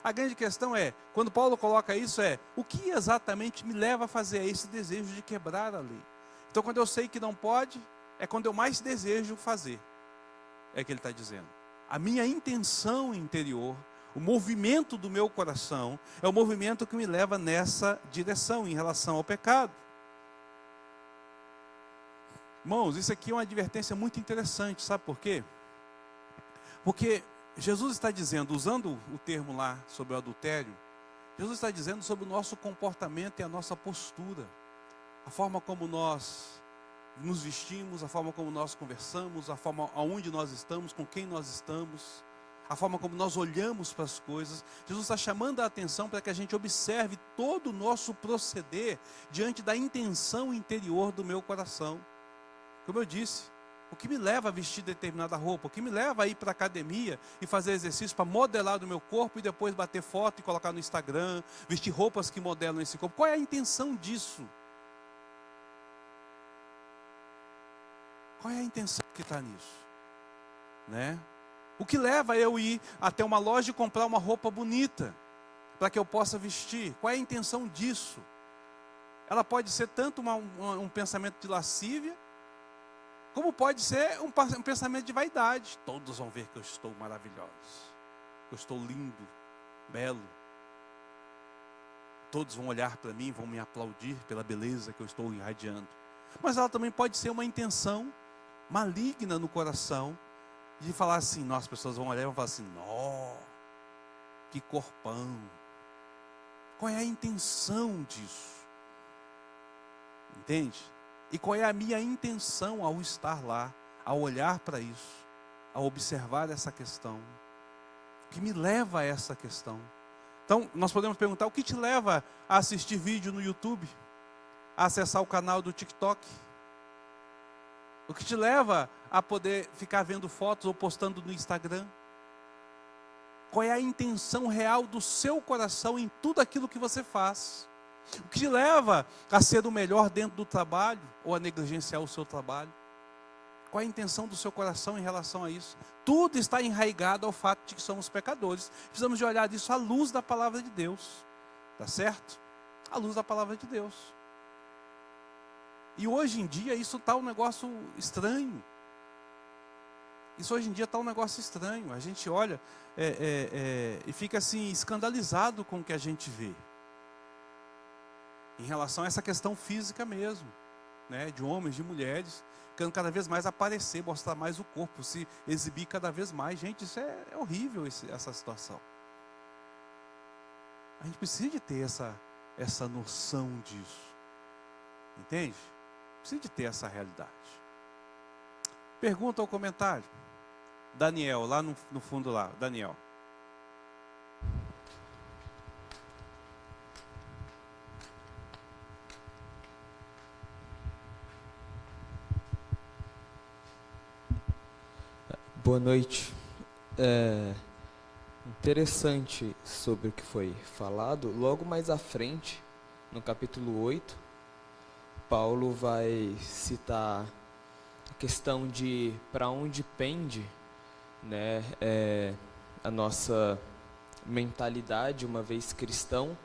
A grande questão é, quando Paulo coloca isso, o que exatamente me leva a fazer esse desejo de quebrar a lei? Então, quando eu sei que não pode, é quando eu mais desejo fazer. É o que ele está dizendo. A minha intenção interior, o movimento do meu coração, é o movimento que me leva nessa direção em relação ao pecado. Irmãos, isso aqui é uma advertência muito interessante, sabe por quê? Porque Jesus está dizendo, usando o termo lá sobre o adultério, Jesus está dizendo sobre o nosso comportamento e a nossa postura, a forma como nós nos vestimos, a forma como nós conversamos, a forma aonde nós estamos, com quem nós estamos, a forma como nós olhamos para as coisas. Jesus está chamando a atenção para que a gente observe todo o nosso proceder diante da intenção interior do meu coração. Como eu disse, o que me leva a vestir determinada roupa, o que me leva a ir para a academia e fazer exercício para modelar o meu corpo e depois bater foto e colocar no Instagram, vestir roupas que modelam esse corpo. Qual é a intenção disso? Qual é a intenção que está nisso? Né? O que leva eu ir até uma loja e comprar uma roupa bonita, para que eu possa vestir? Qual é a intenção disso? Ela pode ser tanto um pensamento de lascívia, como pode ser um pensamento de vaidade. Todos vão ver que eu estou maravilhoso, que eu estou lindo, belo. Todos vão olhar para mim, vão me aplaudir pela beleza que eu estou irradiando. Mas ela também pode ser uma intenção maligna no coração, de falar assim, nossa, as pessoas vão olhar e vão falar assim, nó, que corpão. Qual é a intenção disso? Entende? E qual é a minha intenção ao estar lá, ao olhar para isso, ao observar essa questão? O que me leva a essa questão? Então, nós podemos perguntar, o que te leva a assistir vídeo no YouTube? A acessar o canal do TikTok? O que te leva a poder ficar vendo fotos ou postando no Instagram? Qual é a intenção real do seu coração em tudo aquilo que você faz? O que te leva a ser o melhor dentro do trabalho ou a negligenciar o seu trabalho? Qual é a intenção do seu coração em relação a isso? Tudo está enraizado ao fato de que somos pecadores. Precisamos de olhar isso à luz da palavra de Deus. Tá certo? À luz da palavra de Deus. E hoje em dia isso está um negócio estranho. Isso hoje em dia está um negócio estranho. A gente olha e fica assim escandalizado com o que a gente vê. Em relação a essa questão física mesmo, né, de homens, de mulheres, querendo cada vez mais aparecer, mostrar mais o corpo, se exibir cada vez mais. Gente, isso é horrível, essa situação. A gente precisa de ter essa noção disso. Entende? Precisa de ter essa realidade. Pergunta ou comentário? Daniel, lá no fundo lá, Daniel. Boa noite. Interessante sobre o que foi falado. Logo mais à frente, no capítulo 8, Paulo vai citar a questão de para onde pende, né, a nossa mentalidade, uma vez cristão.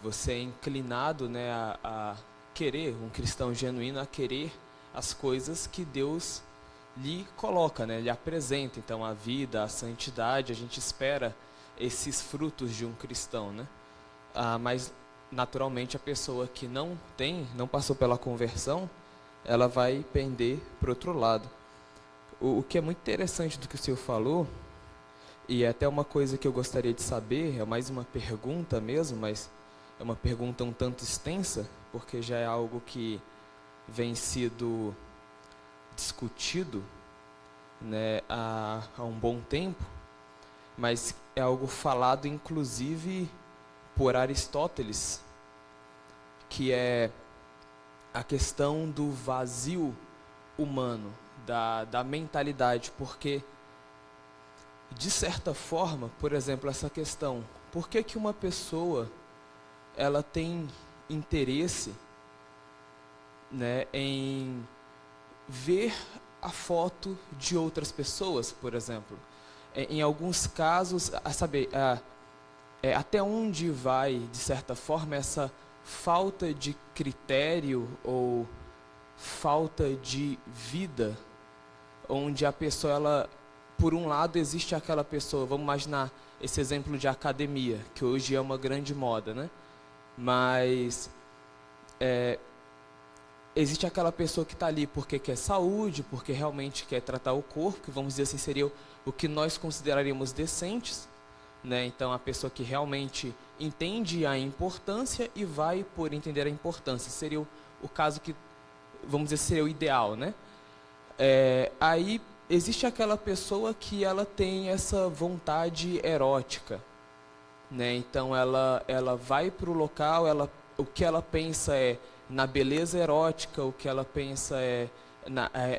Você é inclinado, né, a querer, um cristão genuíno, a querer as coisas que Deus lhe coloca, né? Lhe apresenta. Então, a vida, a santidade, a gente espera esses frutos de um cristão, né? Mas, naturalmente, a pessoa que não passou pela conversão, ela vai pender para o outro lado. O que é muito interessante do que o senhor falou, e é até uma coisa que eu gostaria de saber, é mais uma pergunta mesmo, mas é uma pergunta um tanto extensa, porque já é algo que vem sido discutido, né, há um bom tempo, mas é algo falado inclusive por Aristóteles, que é a questão do vazio humano, da mentalidade, porque, de certa forma, por exemplo, essa questão, por que uma pessoa ela tem interesse, né, em ver a foto de outras pessoas, por exemplo? Em alguns casos, até onde vai, de certa forma, essa falta de critério ou falta de vida, onde a pessoa, ela, por um lado, existe aquela pessoa, vamos imaginar esse exemplo de academia, que hoje é uma grande moda, né? Mas existe aquela pessoa que está ali porque quer saúde, porque realmente quer tratar o corpo, que vamos dizer assim, seria o que nós consideraríamos decentes, né? Então, a pessoa que realmente entende a importância e vai por entender a importância. Seria o caso que, vamos dizer, seria o ideal, né? Aí, existe aquela pessoa que ela tem essa vontade erótica, né? Então, ela vai para o local, o que ela pensa é na beleza erótica, o que ela pensa é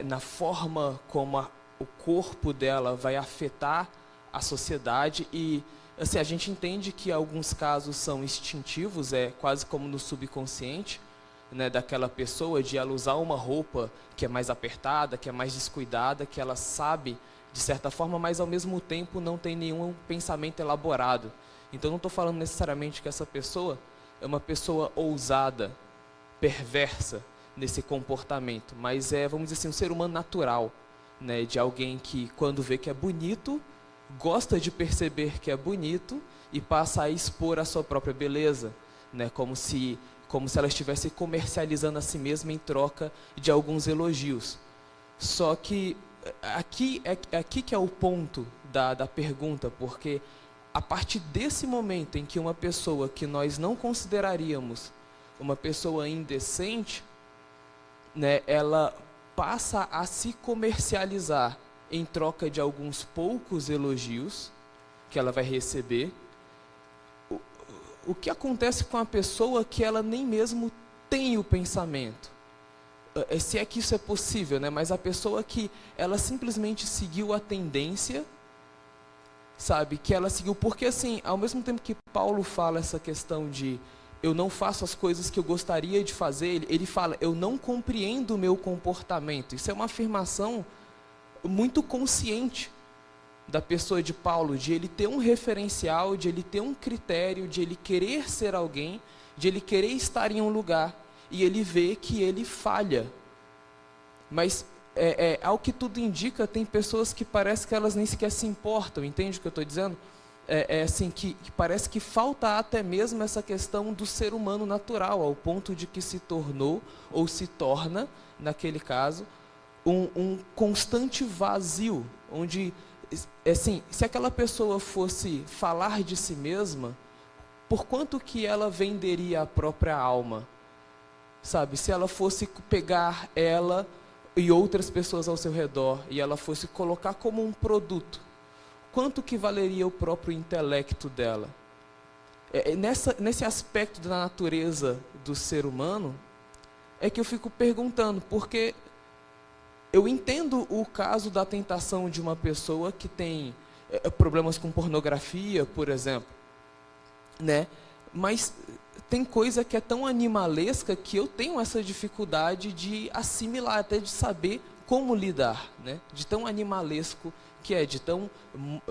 na forma como o corpo dela vai afetar a sociedade. E assim, a gente entende que alguns casos são instintivos, é quase como no subconsciente, né, daquela pessoa, de ela usar uma roupa que é mais apertada, que é mais descuidada, que ela sabe de certa forma, mas ao mesmo tempo não tem nenhum pensamento elaborado. Então não estou falando necessariamente que essa pessoa é uma pessoa ousada, perversa nesse comportamento, mas vamos dizer assim, um ser humano natural, né, de alguém que, quando vê que é bonito, gosta de perceber que é bonito e passa a expor a sua própria beleza, né, como se ela estivesse comercializando a si mesma em troca de alguns elogios. Só que aqui que é o ponto da pergunta, porque a partir desse momento em que uma pessoa que nós não consideraríamos uma pessoa indecente, né, ela passa a se comercializar em troca de alguns poucos elogios que ela vai receber. O que acontece com a pessoa que ela nem mesmo tem o pensamento? Se é que isso é possível, né? Mas a pessoa que ela simplesmente seguiu a tendência, sabe? Que ela seguiu, porque assim, ao mesmo tempo que Paulo fala essa questão de eu não faço as coisas que eu gostaria de fazer, ele fala, eu não compreendo o meu comportamento. Isso é uma afirmação muito consciente da pessoa de Paulo, de ele ter um referencial, de ele ter um critério, de ele querer ser alguém, de ele querer estar em um lugar, e ele vê que ele falha. Mas, ao que tudo indica, tem pessoas que parece que elas nem sequer se importam, entende o que eu estou dizendo? Assim, que parece que falta até mesmo essa questão do ser humano natural, ao ponto de que se tornou, ou se torna, naquele caso, um constante vazio, onde, assim, se aquela pessoa fosse falar de si mesma, por quanto que ela venderia a própria alma? Sabe, se ela fosse pegar ela e outras pessoas ao seu redor, e ela fosse colocar como um produto, quanto que valeria o próprio intelecto dela? Nesse aspecto da natureza do ser humano, é que eu fico perguntando, porque eu entendo o caso da tentação de uma pessoa que tem problemas com pornografia, por exemplo, né? Mas tem coisa que é tão animalesca que eu tenho essa dificuldade de assimilar, até de saber como lidar, né? De tão animalesco que é, de tão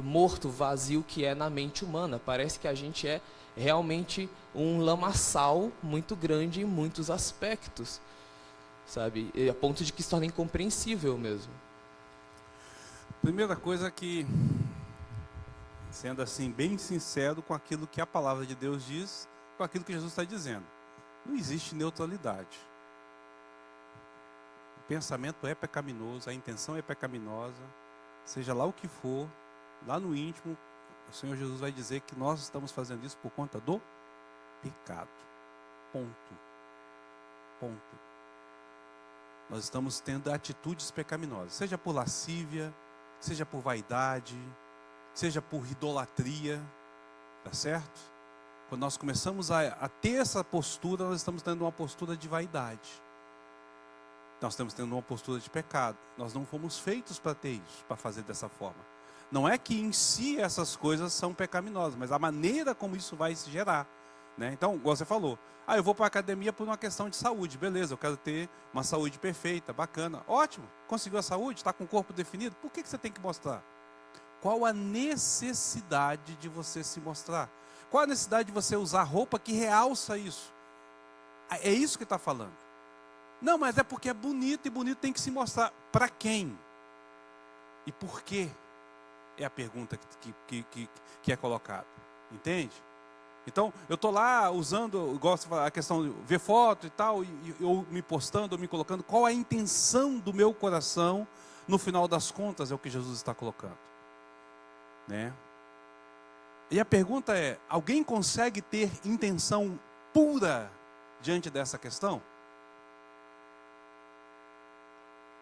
morto, vazio que é na mente humana. Parece que a gente é realmente um lamaçal muito grande em muitos aspectos, sabe? A ponto de que se torna incompreensível mesmo. Primeira coisa que, sendo assim bem sincero com aquilo que a palavra de Deus diz, com aquilo que Jesus está dizendo, não existe neutralidade. O pensamento é pecaminoso, a intenção é pecaminosa, seja lá o que for, lá no íntimo, o Senhor Jesus vai dizer que nós estamos fazendo isso por conta do pecado. Ponto. Ponto. Nós estamos tendo atitudes pecaminosas, seja por lascívia, seja por vaidade, seja por idolatria, tá certo? Quando nós começamos a ter essa postura, nós estamos tendo uma postura de vaidade. Nós estamos tendo uma postura de pecado. Nós não fomos feitos para ter isso, para fazer dessa forma. Não é que em si essas coisas são pecaminosas, mas a maneira como isso vai se gerar, né? Então, igual você falou, eu vou para a academia por uma questão de saúde, beleza, eu quero ter uma saúde perfeita, bacana, ótimo, conseguiu a saúde, está com o corpo definido, por que você tem que mostrar? Qual a necessidade de você se mostrar? Qual a necessidade de você usar roupa que realça isso? É isso que está falando. Não, mas é porque é bonito, e bonito tem que se mostrar. Para quem? E por quê? É a pergunta que é colocada. Entende? Então, eu estou lá usando, igual você fala, a questão de ver foto e tal, e eu me postando, eu me colocando, qual a intenção do meu coração, no final das contas, é o que Jesus está colocando. Né? E a pergunta é, alguém consegue ter intenção pura diante dessa questão?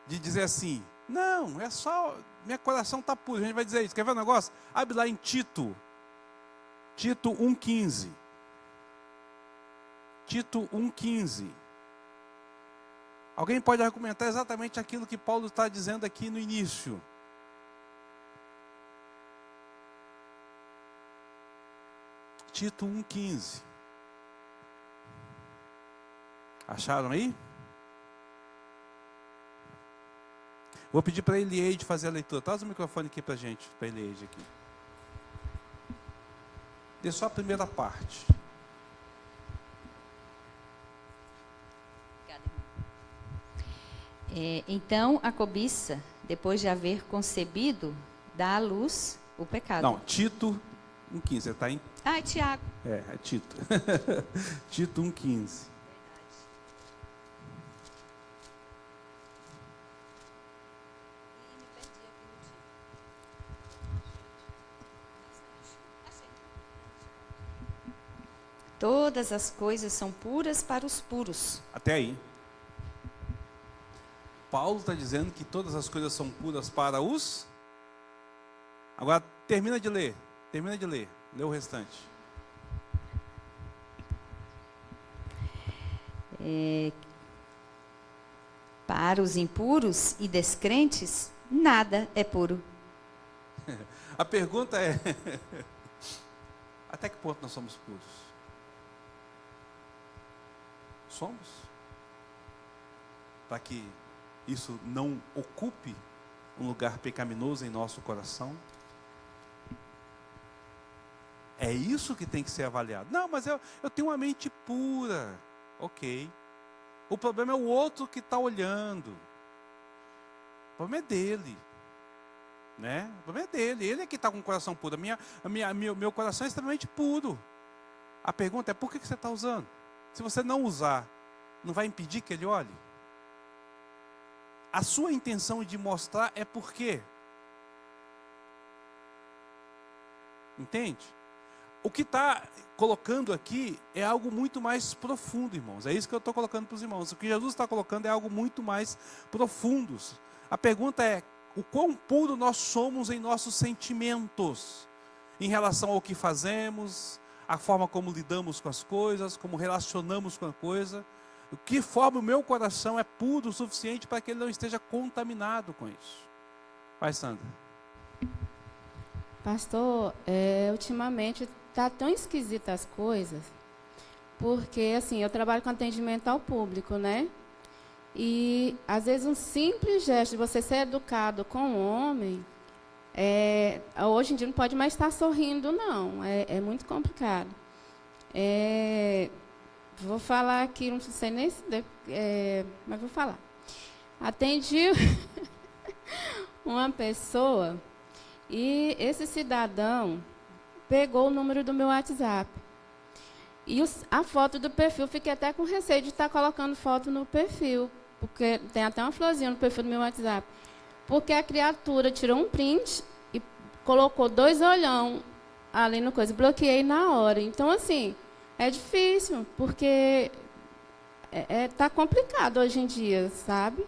De dizer assim, não, é só, meu coração está puro, a gente vai dizer isso, quer ver um negócio? Abre lá em Tito 1,15. Tito 1,15. Alguém pode argumentar exatamente aquilo que Paulo está dizendo aqui no início. Tito 1,15. Acharam aí? Vou pedir para a Elieide fazer a leitura. Traz o microfone aqui para a gente, para a Elieide aqui. Dê só a primeira parte. Obrigada, irmão. Então, a cobiça, depois de haver concebido, dá à luz o pecado. Não, Tito 1,15. Você está em... É Tiago. É Tito. Tito 1,15. Todas as coisas são puras para os puros. Até aí. Paulo está dizendo que todas as coisas são puras para os... Agora, termina de ler. Lê o restante. Para os impuros e descrentes, nada é puro. A pergunta é... Até que ponto nós somos puros? Somos? Para que isso não ocupe um lugar pecaminoso em nosso coração? É isso que tem que ser avaliado. Não, mas eu tenho uma mente pura. Ok. O problema é o outro que está olhando. O problema é dele. Né? O problema é dele. Ele é que está com o coração puro. Meu coração é extremamente puro. A pergunta é, por que você está usando? Se você não usar, não vai impedir que ele olhe? A sua intenção de mostrar é por quê? Entende? O que está colocando aqui é algo muito mais profundo, irmãos. É isso que eu estou colocando para os irmãos. O que Jesus está colocando é algo muito mais profundo. A pergunta é, o quão puro nós somos em nossos sentimentos, em relação ao que fazemos, a forma como lidamos com as coisas, como relacionamos com a coisa. O que forma o meu coração é puro o suficiente para que ele não esteja contaminado com isso. Vai, Sandra. Pastor, ultimamente está tão esquisita as coisas, porque assim, eu trabalho com atendimento ao público, né? E às vezes um simples gesto de você ser educado com um homem, hoje em dia não pode mais estar sorrindo, não. É muito complicado. Vou falar aqui, não sei nem se... mas vou falar. Atendi uma pessoa e esse cidadão pegou o número do meu WhatsApp. E a foto do perfil, fiquei até com receio de estar colocando foto no perfil, porque tem até uma florzinha no perfil do meu WhatsApp. Porque a criatura tirou um print e colocou 2 olhão ali no coisa, bloqueei na hora. Então, assim, é difícil, porque tá complicado hoje em dia, sabe?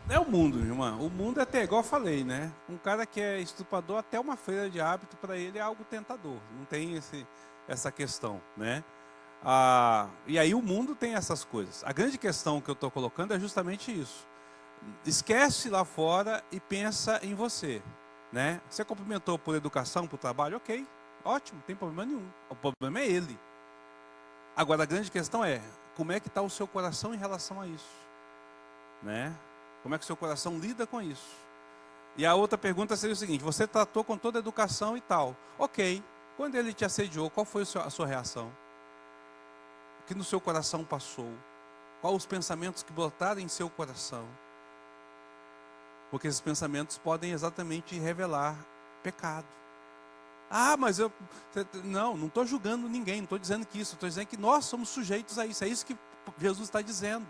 É o mundo, irmã. O mundo é até igual eu falei, né? Um cara que é estuprador, até uma feira de hábito, para ele é algo tentador. Não tem essa questão, né? E aí o mundo tem essas coisas. A grande questão que eu estou colocando é justamente isso. Esquece lá fora e pensa em você, né? Você cumprimentou por educação, por trabalho, ok, ótimo, não tem problema nenhum. O problema é ele. Agora a grande questão é, como é que está o seu coração em relação a isso, né? Como é que o seu coração lida com isso? E a outra pergunta seria o seguinte: você tratou com toda a educação e tal. Ok, quando ele te assediou, qual foi a sua reação? O que no seu coração passou? Quais os pensamentos que brotaram em seu coração? Porque esses pensamentos podem exatamente revelar pecado. Mas eu... Não estou julgando ninguém, não estou dizendo que isso. Estou dizendo que nós somos sujeitos a isso. É isso que Jesus está dizendo.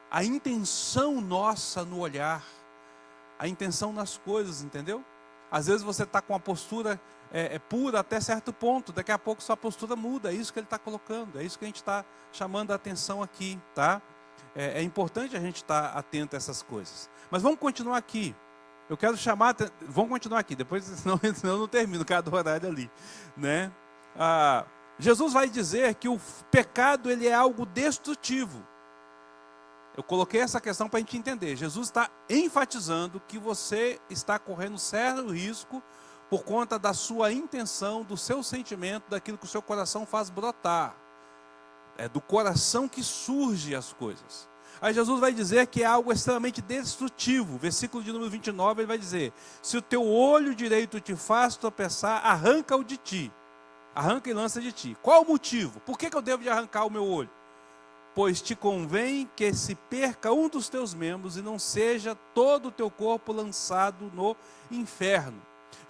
A intenção nossa no olhar, a intenção nas coisas, entendeu? Às vezes você está com uma postura pura até certo ponto, daqui a pouco sua postura muda, é isso que ele está colocando, é isso que a gente está chamando a atenção aqui, tá? É importante a gente estar atento a essas coisas. Mas vamos continuar aqui. Eu quero chamar, vamos continuar aqui, depois senão eu não termino cada horário ali, né? Jesus vai dizer que o pecado ele é algo destrutivo. Eu coloquei essa questão para a gente entender. Jesus está enfatizando que você está correndo sério risco por conta da sua intenção, do seu sentimento, daquilo que o seu coração faz brotar. É do coração que surgem as coisas. Aí Jesus vai dizer que é algo extremamente destrutivo. Versículo de número 29, ele vai dizer: se o teu olho direito te faz tropeçar, arranca-o de ti. Arranca e lança de ti. Qual o motivo? Por que eu devo de arrancar o meu olho? Pois te convém que se perca um dos teus membros e não seja todo o teu corpo lançado no inferno.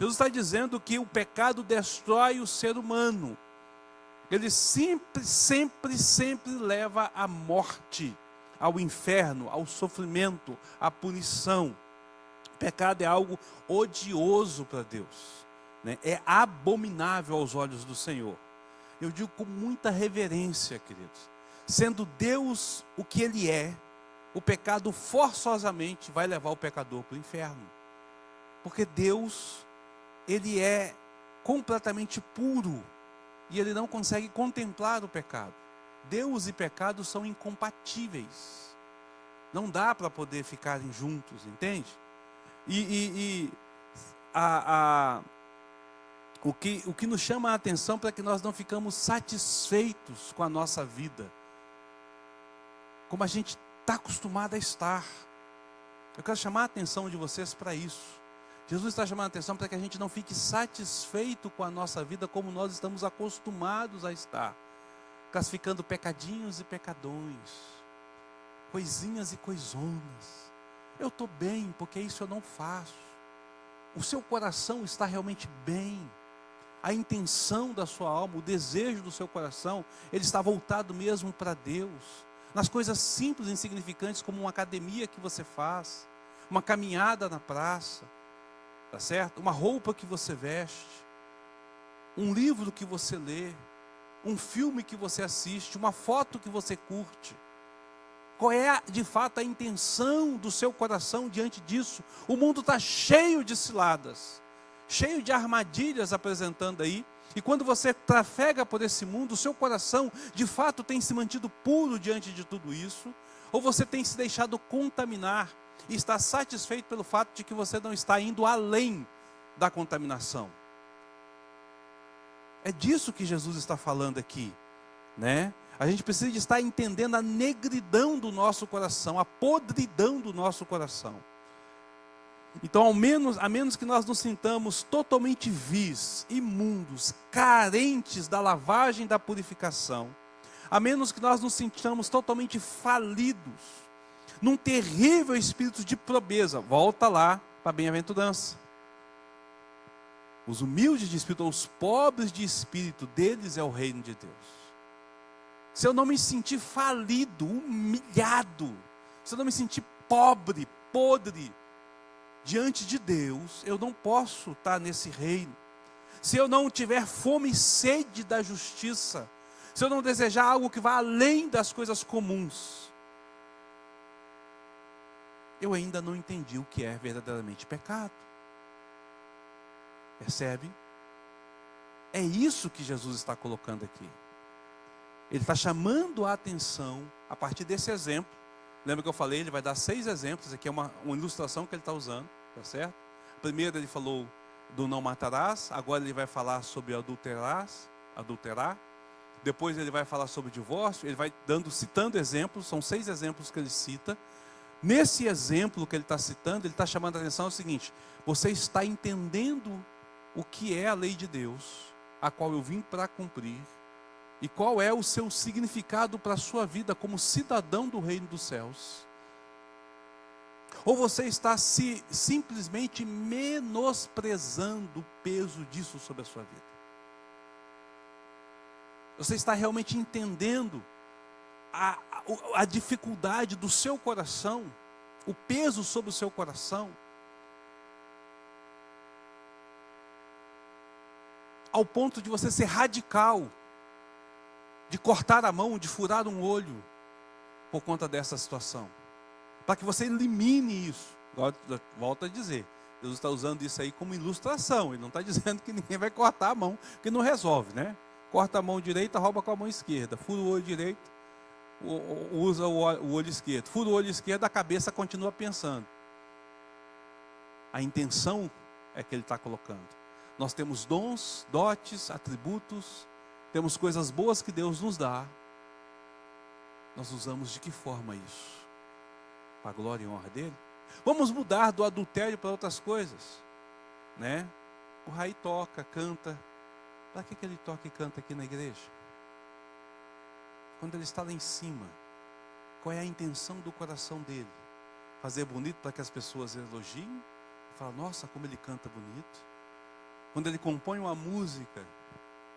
Jesus está dizendo que o pecado destrói o ser humano. Ele sempre leva à morte, ao inferno, ao sofrimento, à punição. O pecado é algo odioso para Deus, né? É abominável aos olhos do Senhor. Eu digo com muita reverência, queridos. Sendo Deus o que Ele é, o pecado forçosamente vai levar o pecador para o inferno. Porque Deus, Ele é completamente puro e Ele não consegue contemplar o pecado. Deus e pecado são incompatíveis. Não dá para poder ficarem juntos, entende? O que nos chama a atenção para que nós não ficamos satisfeitos com a nossa vida, como a gente está acostumado a estar. Eu quero chamar a atenção de vocês para isso. Jesus está chamando a atenção para que a gente não fique satisfeito com a nossa vida como nós estamos acostumados a estar, classificando pecadinhos e pecadões, coisinhas e coisonas. Eu estou bem porque isso eu não faço. O seu coração está realmente bem. A intenção da sua alma, o desejo do seu coração, ele está voltado mesmo para Deus. Nas coisas simples e insignificantes, como uma academia que você faz, uma caminhada na praça, tá certo? Uma roupa que você veste, um livro que você lê, um filme que você assiste, uma foto que você curte. Qual é, de fato, a intenção do seu coração diante disso? O mundo está cheio de ciladas, cheio de armadilhas apresentando aí. E quando você trafega por esse mundo, o seu coração, de fato, tem se mantido puro diante de tudo isso? Ou você tem se deixado contaminar e está satisfeito pelo fato de que você não está indo além da contaminação? É disso que Jesus está falando aqui, né? A gente precisa de estar entendendo a negridão do nosso coração, a podridão do nosso coração. Então, a menos que nós nos sintamos totalmente vis, imundos, carentes da lavagem da purificação, a menos que nós nos sintamos totalmente falidos, num terrível espírito de pobreza. Volta lá para a bem-aventurança. Os humildes de espírito, os pobres de espírito, deles é o reino de Deus. Se eu não me sentir falido, humilhado, se eu não me sentir pobre, podre, diante de Deus, eu não posso estar nesse reino. Se eu não tiver fome e sede da justiça, se eu não desejar algo que vá além das coisas comuns, eu ainda não entendi o que é verdadeiramente pecado. Percebe? É isso que Jesus está colocando aqui. Ele está chamando a atenção a partir desse exemplo. Lembra que eu falei? Ele vai dar 6 exemplos. Aqui é uma ilustração que ele está usando, tá certo? Primeiro ele falou do não matarás. Agora ele vai falar sobre adulterar. Depois ele vai falar sobre divórcio. Ele vai citando exemplos. São 6 exemplos que ele cita. Nesse exemplo que ele está citando, ele está chamando a atenção ao seguinte: você está entendendo o que é a lei de Deus, a qual eu vim para cumprir, e qual é o seu significado para a sua vida como cidadão do reino dos céus? Ou você está simplesmente menosprezando o peso disso sobre a sua vida? Você está realmente entendendo a dificuldade do seu coração, o peso sobre o seu coração, ao ponto de você ser radical, de cortar a mão, de furar um olho, por conta dessa situação, para que você elimine isso. Volto a dizer, Deus está usando isso aí como ilustração, Ele não está dizendo que ninguém vai cortar a mão, que não resolve, né? Corta a mão direita, rouba com a mão esquerda, fura o olho direito, usa o olho esquerdo, fura o olho esquerdo, a cabeça continua pensando. A intenção é que ele está colocando. Nós temos dons, dotes, atributos, temos coisas boas que Deus nos dá. Nós usamos de que forma isso? Para a glória e honra dele? Vamos mudar do adultério para outras coisas, né? O Raí toca, canta. Para que ele toca e canta aqui na igreja? Quando ele está lá em cima, qual é a intenção do coração dele? Fazer bonito para que as pessoas elogiem? Falar, nossa, como ele canta bonito. Quando ele compõe uma música,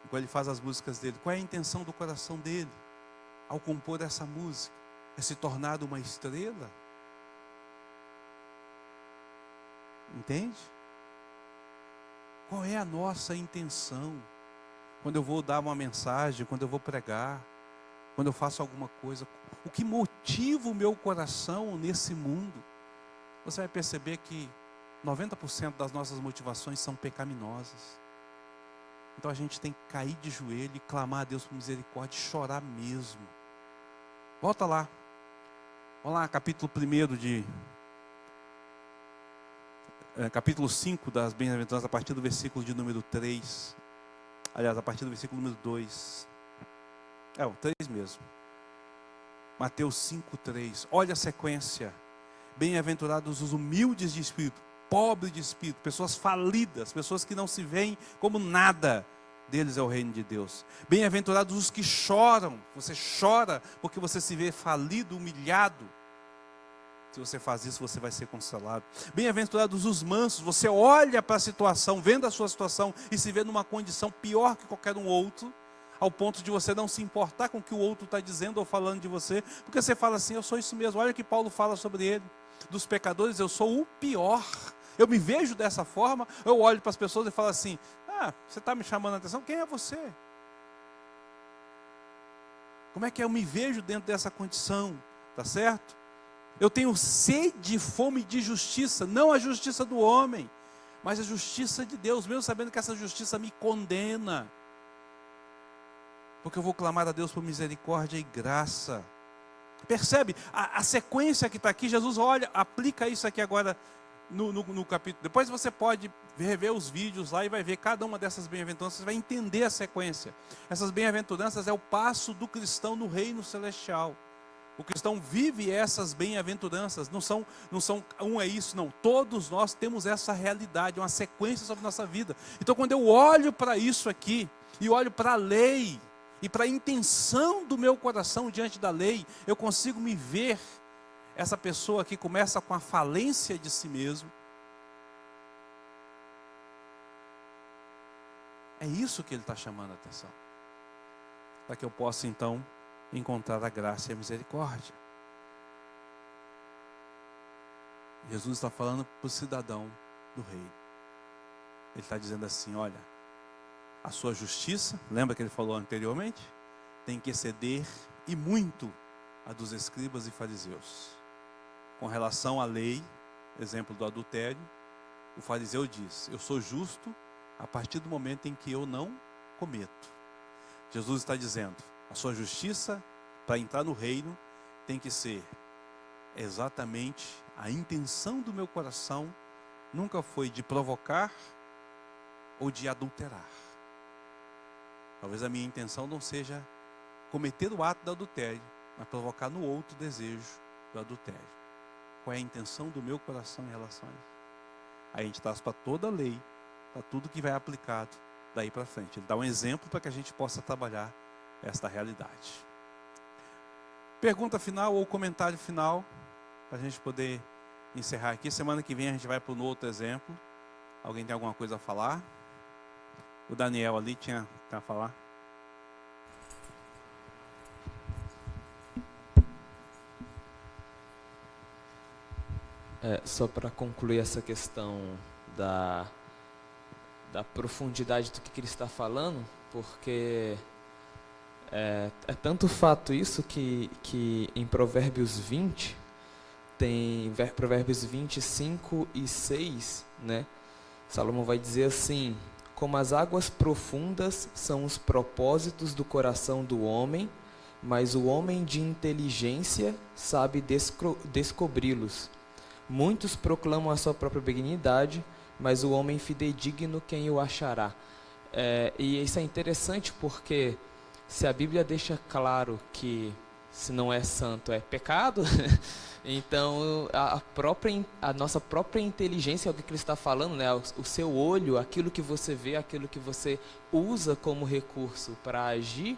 quando ele faz as músicas dele, qual é a intenção do coração dele ao compor essa música? É se tornar uma estrela? Entende? Qual é a nossa intenção? Quando eu vou dar uma mensagem, quando eu vou pregar, quando eu faço alguma coisa, o que motiva o meu coração nesse mundo? Você vai perceber que 90% das nossas motivações são pecaminosas. Então a gente tem que cair de joelho e clamar a Deus por misericórdia e chorar mesmo. Volta lá. Vamos lá, capítulo 1 capítulo 5 das Bem-aventuranças, a partir do versículo de número 3. Aliás, a partir do versículo número 2. O 3 mesmo. Mateus 5:3. Olha a sequência. Bem-aventurados os humildes de espírito, pobres de espírito, pessoas falidas, pessoas que não se veem como nada, deles é o reino de Deus. Bem-aventurados os que choram. Você chora porque você se vê falido, humilhado. Se você faz isso, você vai ser consolado. Bem-aventurados os mansos. Você olha para a situação, vendo a sua situação e se vê numa condição pior que qualquer um outro, ao ponto de você não se importar com o que o outro está dizendo ou falando de você, porque você fala assim, eu sou isso mesmo. Olha o que Paulo fala sobre ele. Dos pecadores, eu sou o pior. Eu me vejo dessa forma. Eu olho para as pessoas e falo assim, você está me chamando a atenção? Quem é você? Como é que eu me vejo dentro dessa condição? Tá certo? Eu tenho sede e fome de justiça, não a justiça do homem, mas a justiça de Deus, mesmo sabendo que essa justiça me condena. Porque eu vou clamar a Deus por misericórdia e graça. Percebe? A sequência que está aqui, Jesus olha, aplica isso aqui agora no capítulo. Depois você pode rever os vídeos lá e vai ver cada uma dessas bem-aventuranças, vai entender a sequência. Essas bem-aventuranças é o passo do cristão no reino celestial. O cristão vive essas bem-aventuranças, não são um é isso, não. Todos nós temos essa realidade, uma sequência sobre a nossa vida. Então quando eu olho para isso aqui, e olho para a lei, e para a intenção do meu coração diante da lei, eu consigo me ver essa pessoa que começa com a falência de si mesmo. É isso que ele está chamando a atenção. Para que eu possa então encontrar a graça e a misericórdia. Jesus está falando para o cidadão do reino. Ele está dizendo assim, olha, a sua justiça, lembra que ele falou anteriormente? Tem que exceder e muito a dos escribas e fariseus. Com relação à lei, exemplo do adultério, o fariseu diz, eu sou justo a partir do momento em que eu não cometo. Jesus está dizendo, a sua justiça para entrar no reino tem que ser exatamente a intenção do meu coração nunca foi de provocar ou de adulterar. Talvez a minha intenção não seja cometer o ato do adultério, mas provocar no outro o desejo do adultério. Qual é a intenção do meu coração em relação a isso? Aí a gente traz para toda a lei, para tudo que vai aplicado daí para frente. Ele dá um exemplo para que a gente possa trabalhar esta realidade. Pergunta final ou comentário final, para a gente poder encerrar aqui. Semana que vem a gente vai para um outro exemplo. Alguém tem alguma coisa a falar? O Daniel ali tinha a falar. Só para concluir essa questão da profundidade do que ele está falando, porque é tanto fato isso que em Provérbios 20, tem Provérbios 25 e 6, né? Salomão vai dizer assim, como as águas profundas são os propósitos do coração do homem, mas o homem de inteligência sabe descobri-los. Muitos proclamam a sua própria benignidade, mas o homem fidedigno quem o achará. E isso é interessante porque se a Bíblia deixa claro que se não é santo é pecado, então a nossa própria inteligência é o que ele está falando, né? O seu olho, aquilo que você vê, aquilo que você usa como recurso para agir,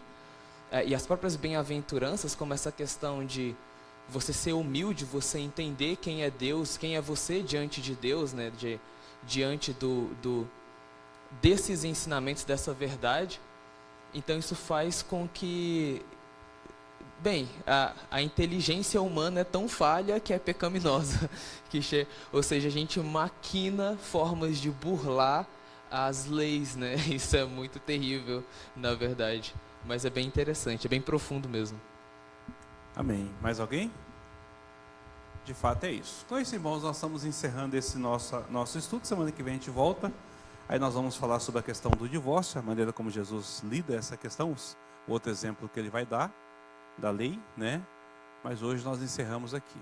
e as próprias bem-aventuranças, como essa questão de você ser humilde, você entender quem é Deus, quem é você diante de Deus, né? Diante desses ensinamentos, dessa verdade. Então isso faz com que, bem, a inteligência humana é tão falha que é pecaminosa. Ou seja, a gente maquina formas de burlar as leis, né? Isso é muito terrível, na verdade. Mas é bem interessante, é bem profundo mesmo. Amém. Mais alguém? De fato é isso. Então, irmãos, nós estamos encerrando esse nosso estudo. Semana que vem a gente volta. Aí nós vamos falar sobre a questão do divórcio, a maneira como Jesus lida essa questão, outro exemplo que ele vai dar da lei, né? Mas hoje nós encerramos aqui.